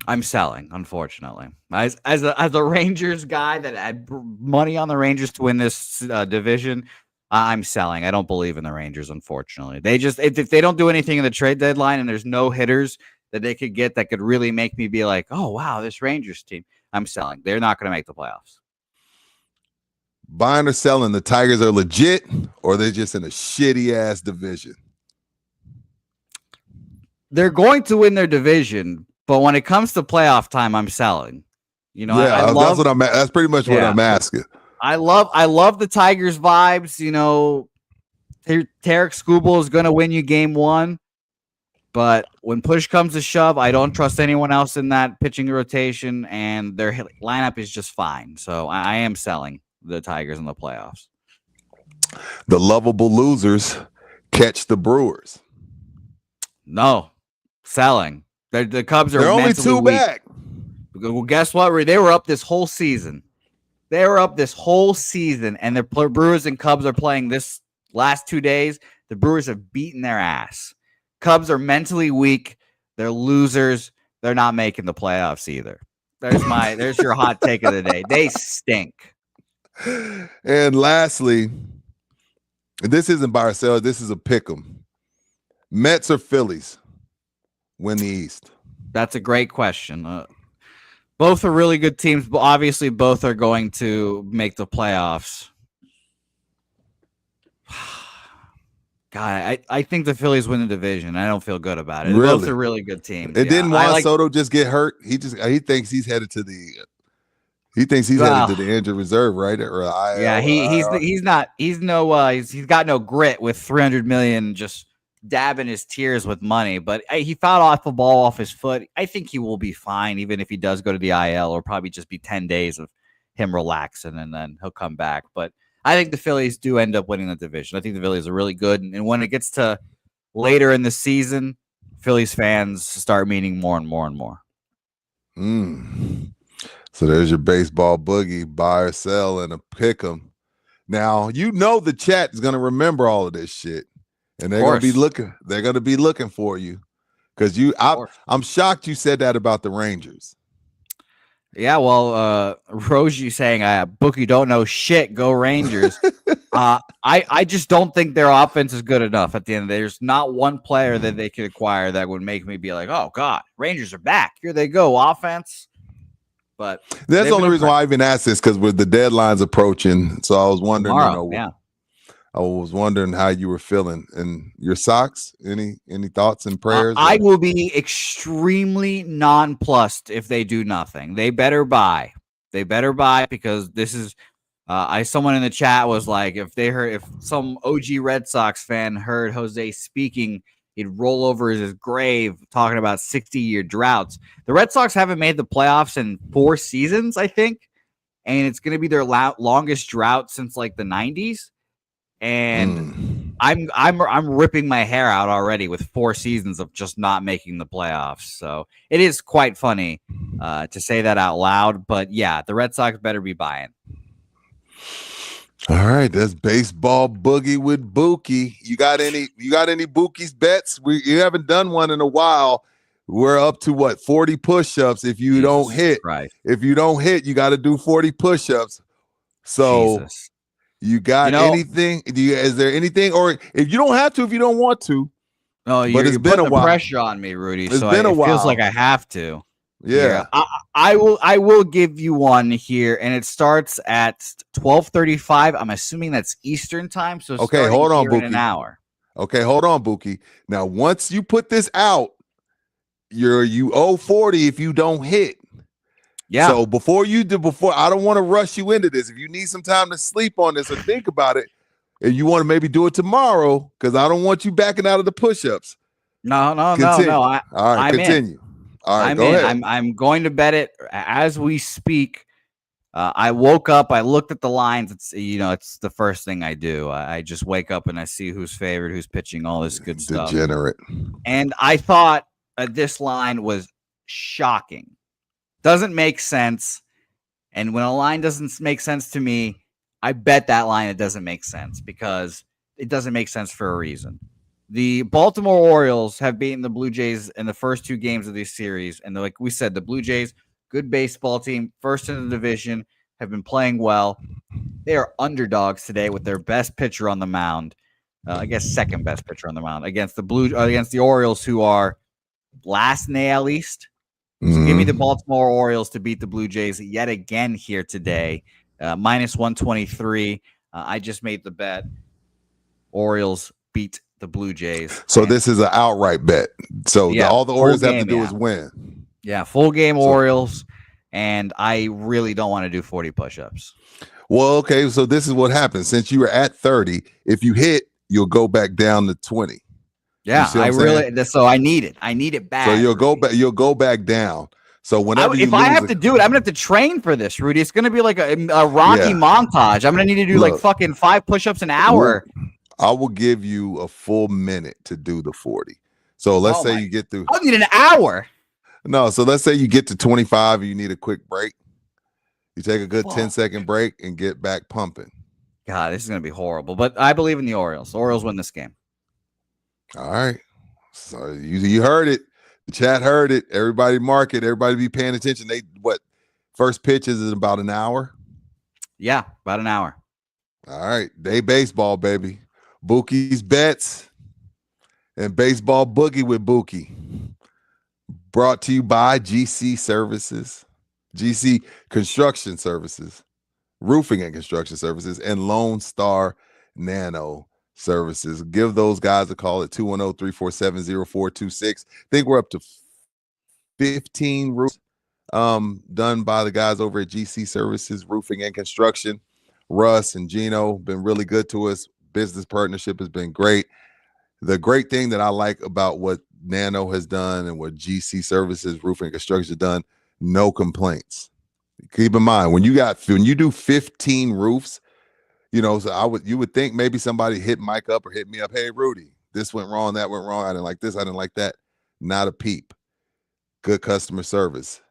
I'm selling, unfortunately. As a Rangers guy that had money on the Rangers to win this division, I'm selling. I don't believe in the Rangers, unfortunately. They just if they don't do anything in the trade deadline and there's no hitters that they could get that could really make me be like, oh wow, this Rangers team, I'm selling. They're not going to make the playoffs. Buying or selling? The Tigers are legit, or they're just in a shitty ass division? They're going to win their division. But when it comes to playoff time, I'm selling. That's pretty much what I'm asking. I love the Tigers vibes. Tarek Skubal is going to win you game 1. But when push comes to shove, I don't trust anyone else in that pitching rotation, and their lineup is just fine. So I am selling the Tigers in the playoffs. The lovable losers catch the Brewers. No, selling. The Cubs are They're only 2 weak. back. Well, guess what? They were up this whole season. And the Brewers and Cubs are playing this last 2 days. The Brewers have beaten their ass. Cubs are mentally weak. They're losers. They're not making the playoffs either. There's your hot take of the day. They stink. And lastly, this isn't by ourselves. This is a pick 'em. Mets or Phillies win the East? That's a great question. Both are really good teams, but obviously both are going to make the playoffs. God, I think the Phillies win the division. I don't feel good about it. Really? Both are really good teams. And Yeah. didn't Juan Soto just get hurt? He thinks he's headed to the injured reserve, right? Or IL, yeah, he's got no grit with 300 million just dabbing his tears with money, but he fouled off the ball off his foot. I think he will be fine, even if he does go to the IL, or probably just be 10 days of him relaxing and then he'll come back. But I think the Phillies do end up winning the division. I think the Phillies are really good. And when it gets to later in the season, Phillies fans start meaning more and more and more. So there's your baseball boogie, buy or sell and a pick 'em. Now, the chat is going to remember all of this shit. And they're going to be looking. They're going to be looking for you. Because I'm shocked you said that about the Rangers. Yeah, well, Rosie saying, Bookie don't know shit, go Rangers. I just don't think their offense is good enough at the end of the day. There's not one player that they could acquire that would make me be like, oh, God, Rangers are back. Here they go, offense. But that's the only reason why I even asked this, because with the deadlines approaching. So I was wondering, I was wondering how you were feeling. And your Sox, any thoughts and prayers? I will be extremely nonplussed if they do nothing. They better buy. Because this is someone in the chat was like, if some OG Red Sox fan heard Jose speaking, he'd roll over his grave talking about 60-year droughts. The Red Sox haven't made the playoffs in 4 seasons, I think, and it's going to be their longest drought since like the 90s. And I'm ripping my hair out already with 4 seasons of just not making the playoffs. So it is quite funny to say that out loud. But yeah, the Red Sox better be buying. All right, that's baseball boogie with Bookie. You got any Bookie's bets? You haven't done one in a while. We're up to 40 push-ups. If you don't hit, you got to do 40 push-ups. So Jesus. You got anything? Is there anything? Or if you don't have to, if you don't want to. No, you're putting the pressure on me, Rudy. It feels like I have to. Yeah. I will give you one here, and it starts at 12:35. I'm assuming that's Eastern time. So okay, hold on, Bookie. In an hour. Okay, hold on, Bookie. Now, once you put this out, you owe 40 if you don't hit. Yeah. So I don't want to rush you into this. If you need some time to sleep on this or think about it, and you want to maybe do it tomorrow, because I don't want you backing out of the push-ups. No. All right, continue. All right, go ahead. I'm going to bet it as we speak. I woke up, I looked at the lines. It's the first thing I do. I just wake up and I see who's favored, who's pitching, all this good stuff. Degenerate. And I thought this line was shocking. Doesn't make sense. And when a line doesn't make sense to me, I bet that line it doesn't make sense, because it doesn't make sense for a reason. The Baltimore Orioles have beaten the Blue Jays in the first 2 games of this series. And like we said, the Blue Jays, good baseball team, first in the division, have been playing well. They are underdogs today with their best pitcher on the mound. I guess second best pitcher on the mound against the Orioles, who are last in the AL East. So give me the Baltimore Orioles to beat the Blue Jays yet again here today. Minus 123. I just made the bet. Orioles beat the Blue Jays. So this is an outright bet. So all the Orioles have to do is win. Yeah, full game Orioles. And I really don't want to do 40 push-ups. Well, okay. So this is what happens. Since you were at 30, if you hit, you'll go back down to 20. Yeah, so I need it. I need it back. So you'll go back down. So whenever I have to do it, I'm gonna have to train for this, Rudy. It's gonna be like a Rocky montage. I'm gonna need to do like fucking 5 push-ups an hour. I will give you a full minute to do the 40. So let's say you get through. I'll need an hour. No, so let's say you get to 25 and you need a quick break. You take a good 10-second break and get back pumping. God, this is gonna be horrible. But I believe in the Orioles. The Orioles win this game. All right. So you heard it. The chat heard it. Everybody mark it. Everybody be paying attention. First pitch is in about an hour? Yeah, about an hour. All right. Day baseball, baby. Bookie's bets and baseball boogie with Bookie. Brought to you by GC Services. GC Construction Services, Roofing and Construction Services, and Lone Star Nano Services. Give those guys a call at 210-347-0426. I think we're up to 15 roofs done by the guys over at GC Services, Roofing and Construction. Russ and Gino been really good to us. Business partnership has been great. The great thing that I like about what Nano has done and what GC Services, Roofing and Construction has done, no complaints. Keep in mind, when you do 15 roofs, so you would think maybe somebody hit Mike up or hit me up. Hey, Rudy, this went wrong, that went wrong. I didn't like this, I didn't like that. Not a peep. Good customer service,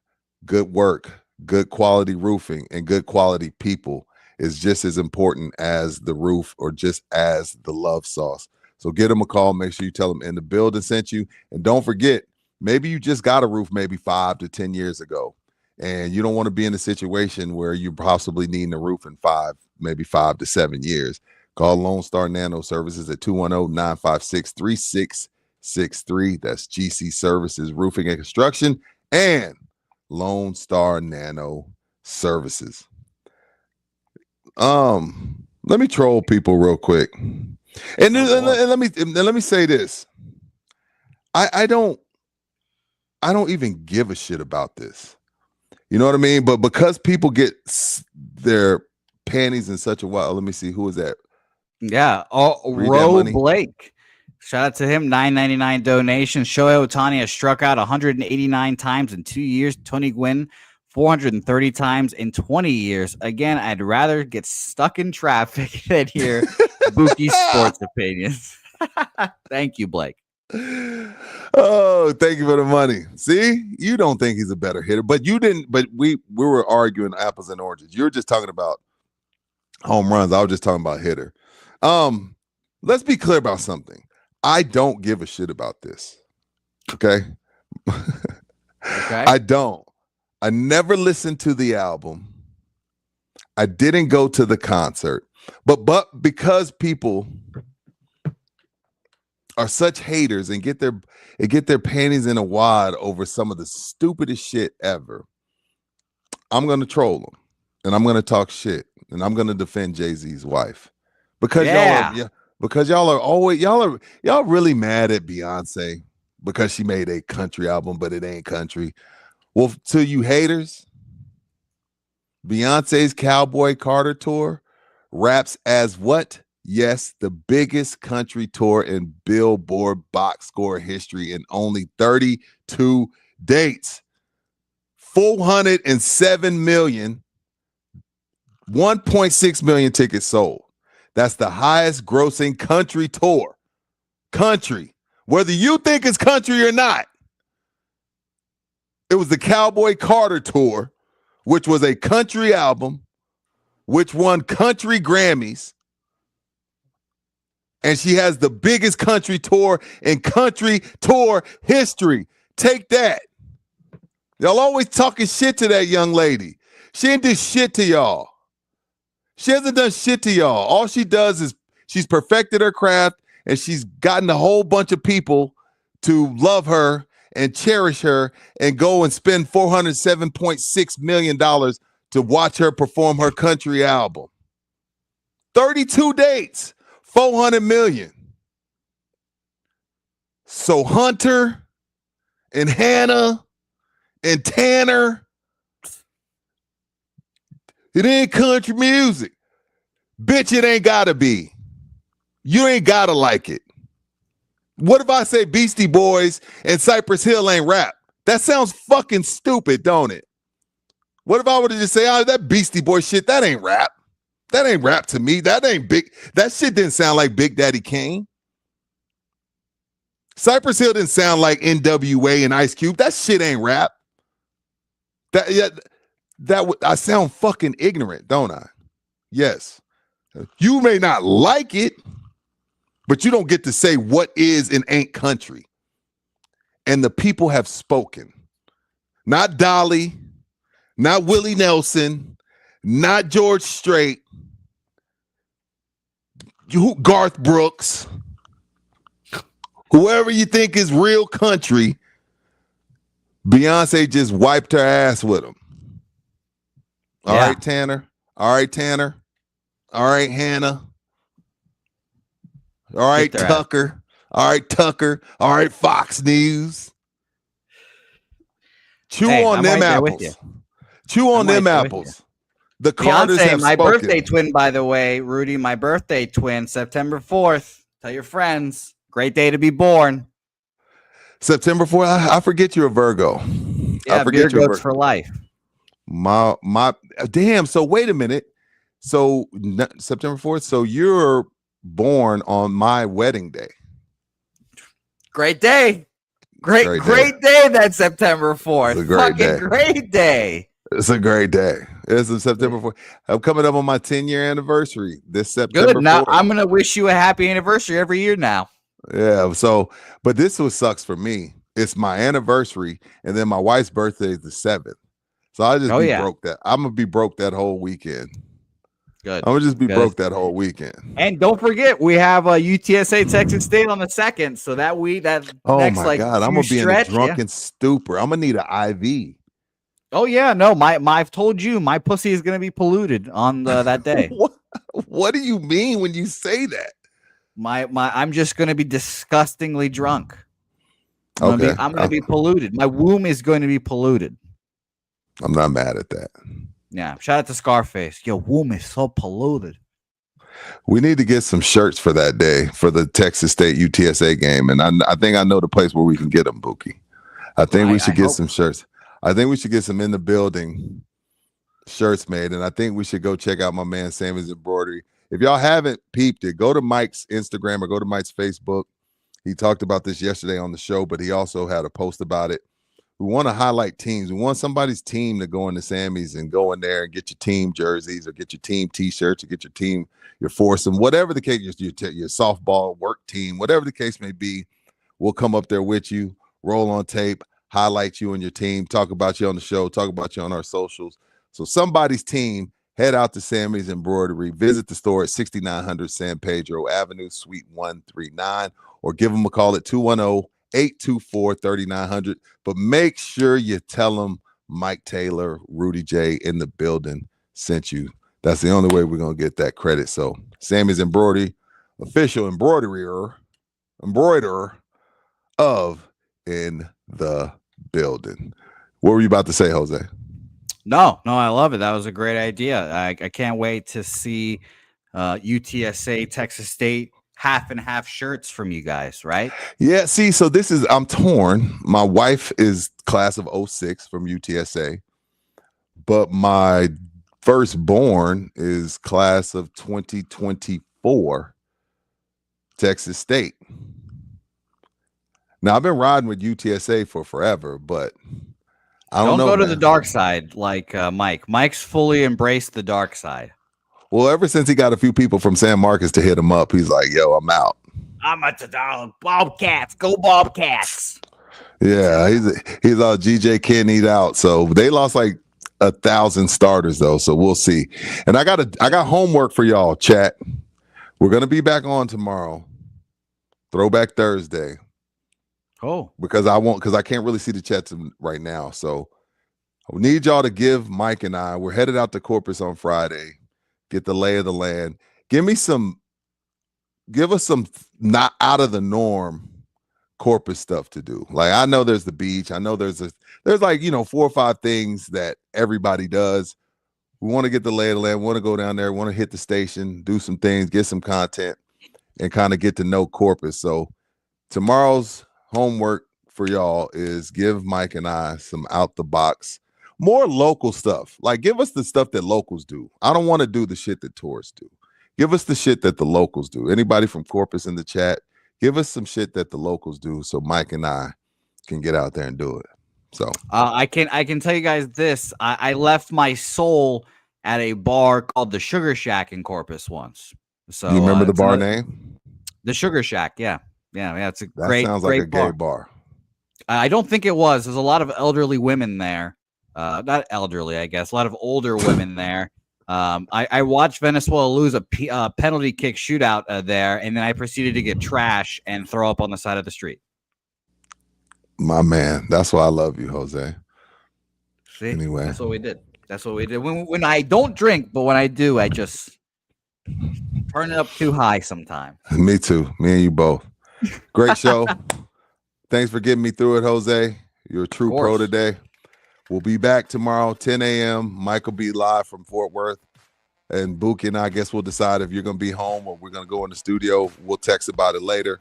good work, good quality roofing, and good quality people is just as important as the roof or just as the love sauce. So get them a call. Make sure you tell them In the Building sent you. And don't forget, maybe you just got a roof maybe 5 to 10 years ago, and you don't want to be in a situation where you possibly need a roof in 5 to 7 years. Call Lone Star Nano Services at 210-956-3663. That's GC Services, Roofing and Construction, and Lone Star Nano Services. Let me troll people real quick. And let me say this. I don't even give a shit about this. You know what I mean? But because people get their panties in such a while. Let me see, who is that? Yeah. Ro Blake. Shout out to him. $9.99 donation. Shohei Ohtani has struck out 189 times in 2 years. Tony Gwynn 430 times in 20 years. Again, I'd rather get stuck in traffic than hear Buki sports opinions. Thank you, Blake. Oh, thank you for the money. See, you don't think he's a better hitter, but you didn't. But we were arguing apples and oranges. You're just talking about home runs. I was just talking about hitter. Let's be clear about something. I don't give a shit about this. Okay. Okay. I don't. I never listened to the album. I didn't go to the concert. But because people are such haters and get their panties in a wad over some of the stupidest shit ever, I'm gonna troll them and I'm gonna talk shit and I'm gonna defend Jay-Z's wife because y'all really mad at Beyonce because she made a country album, but it ain't country. Well, to you haters, Beyonce's Cowboy Carter tour raps as what? Yes, the biggest country tour in Billboard box score history in only 32 dates. 407 million, 1.6 million tickets sold. That's the highest grossing country tour. Country. Whether you think it's country or not. It was the Cowboy Carter tour, which was a country album, which won country Grammys. And she has the biggest country tour in country tour history. Take that. Y'all always talking shit to that young lady. She ain't do shit to y'all. She hasn't done shit to y'all. All she does is she's perfected her craft and she's gotten a whole bunch of people to love her and cherish her and go and spend $407.6 million to watch her perform her country album. 32 dates, 400 million. So Hunter and Hannah and Tanner, it ain't country music. Bitch, it ain't gotta be. You ain't gotta like it. What if I say Beastie Boys and Cypress Hill ain't rap? That sounds fucking stupid, don't it? What if I were to just say, oh, that Beastie Boy shit, that ain't rap. That ain't rap to me. That ain't big. That shit didn't sound like Big Daddy Kane. Cypress Hill didn't sound like NWA and Ice Cube. That shit ain't rap. I sound fucking ignorant, don't I? Yes. You may not like it, but you don't get to say what is and ain't country. And the people have spoken. Not Dolly, not Willie Nelson, not George Strait, Garth Brooks, whoever you think is real country. Beyonce just wiped her ass with them. All right, Tanner. All right, Tanner. All right, Hannah. All right, Tucker. All right, Tucker. All right, Fox News. Chew on them apples. Chew on them apples. The Carters Beyonce, have my spoken. birthday twin, by the way, Rudy, my birthday twin, September 4th. Tell your friends. Great day to be born. September 4th. I forget you're a Virgo. Yeah, beer goats for life. My damn. So wait a minute. So September 4th. So you're born on my wedding day. Great day. Great day. That's September 4th. It's a great day. Great day. It's a great day. It's a September 4th. I'm coming up on my 10-year anniversary this September. Good. Now 4th. I'm gonna wish you a happy anniversary every year now. Yeah. So, but this was sucks for me. It's my anniversary, and then my wife's birthday is the 7th. So I just be broke that. I'm gonna be broke that whole weekend. Good. I'm gonna just be broke that whole weekend. And don't forget, we have a UTSA Texas State on the 2nd. So that next, my God, I'm gonna be in a drunken stupor. I'm gonna need an IV. Oh yeah, no, I've told you my pussy is gonna be polluted on that day. What do you mean when you say that? I'm just gonna be disgustingly drunk. I'm gonna be polluted. My womb is going to be polluted. I'm not mad at that. Yeah, shout out to Scarface. Your womb is so polluted. We need to get some shirts for that day for the Texas State UTSA game, and I think I know the place where we can get them, Buki. I think we should get some shirts. I think we should get some in the building shirts made, and I think we should go check out my man Sammy's embroidery. If y'all haven't peeped it, go to Mike's Instagram or go to Mike's Facebook. He talked about this yesterday on the show, but he also had a post about it. We want to highlight teams. We want somebody's team to go into Sammy's and go in there and get your team jerseys or get your team T-shirts or get your team, your foursome, whatever the case, your softball work team, whatever the case may be. We'll come up there with you, roll on tape, highlight you and your team, talk about you on the show, talk about you on our socials. So somebody's team, head out to Sammy's Embroidery, visit the store at 6900 San Pedro Avenue, Suite 139, or give them a call at 210-824-3900. But make sure you tell them Mike Taylor, Rudy J in the building sent you. That's the only way we're going to get that credit. So Sammy's Embroidery, official embroiderer of In the Building. What were you about to say, Jose? No, I love it. That was a great idea. I can't wait to see UTSA, Texas State, half and half shirts from you guys, right? Yeah, see, so I'm torn. My wife is class of 06 from UTSA, but my firstborn is class of 2024 Texas State. Now, I've been riding with UTSA for forever, but I don't know. Don't go to the dark side like Mike. Mike's fully embraced the dark side. Well, ever since he got a few people from San Marcos to hit him up, he's like, yo, I'm out. I'm at the Bobcats. Go Bobcats. Yeah, he's all GJ can't eat out. So they lost like 1,000 starters, though. So we'll see. And I got homework for y'all, chat. We're going to be back on tomorrow. Throwback Thursday. Oh. Because I can't really see the chats right now. So I need y'all to give Mike and I, we're headed out to Corpus on Friday. Get the lay of the land. Give us some not out of the norm Corpus stuff to do. Like, I know there's the beach. I know there's like, 4 or 5 things that everybody does. We want to get the lay of the land. We want to go down there. We want to hit the station, do some things, get some content, and kind of get to know Corpus. So tomorrow's homework for y'all is give Mike and I some out the box, more local stuff. Like, give us the stuff that locals do. I don't want to do the shit that tourists do. Give us the shit that the locals do. Anybody from Corpus in the chat, give us some shit that the locals do so Mike and I can get out there and do it. So I can tell you guys this. I left my soul at a bar called the Sugar Shack in Corpus once. So you remember the bar name? The Sugar Shack, yeah. It's a that great. Sounds like great a gay bar. I don't think it was. There's a lot of elderly women there. Not elderly, I guess. A lot of older women there. I watched Venezuela lose a penalty kick shootout there, and then I proceeded to get trash and throw up on the side of the street. My man, that's why I love you, Jose. See, anyway, that's what we did. That's what we do. When I don't drink, but when I do, I just turn it up too high sometimes. Me too. Me and you both. Great show. Thanks for getting me through it, Jose. You're a true pro today. We'll be back tomorrow, 10 a.m. Mike will be live from Fort Worth. And Buki and I guess we'll decide if you're going to be home or we're going to go in the studio. We'll text about it later.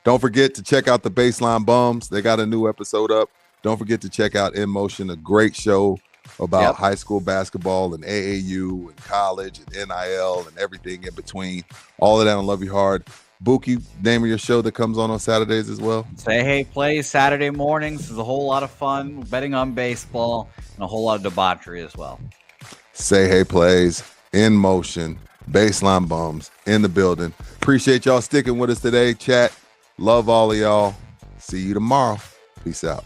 Don't forget to check out the Baseline Bums. They got a new episode up. Don't forget to check out In Motion, a great show about high school basketball and AAU and college and NIL and everything in between. All of that on Love You Hard. Buki, name of your show that comes on Saturdays as well? Say Hey plays Saturday mornings. There's a whole lot of fun betting on baseball and a whole lot of debauchery as well. Say Hey plays, In Motion, Baseline Bums, in the building. Appreciate y'all sticking with us today, chat. Love all of y'all. See you tomorrow. Peace out.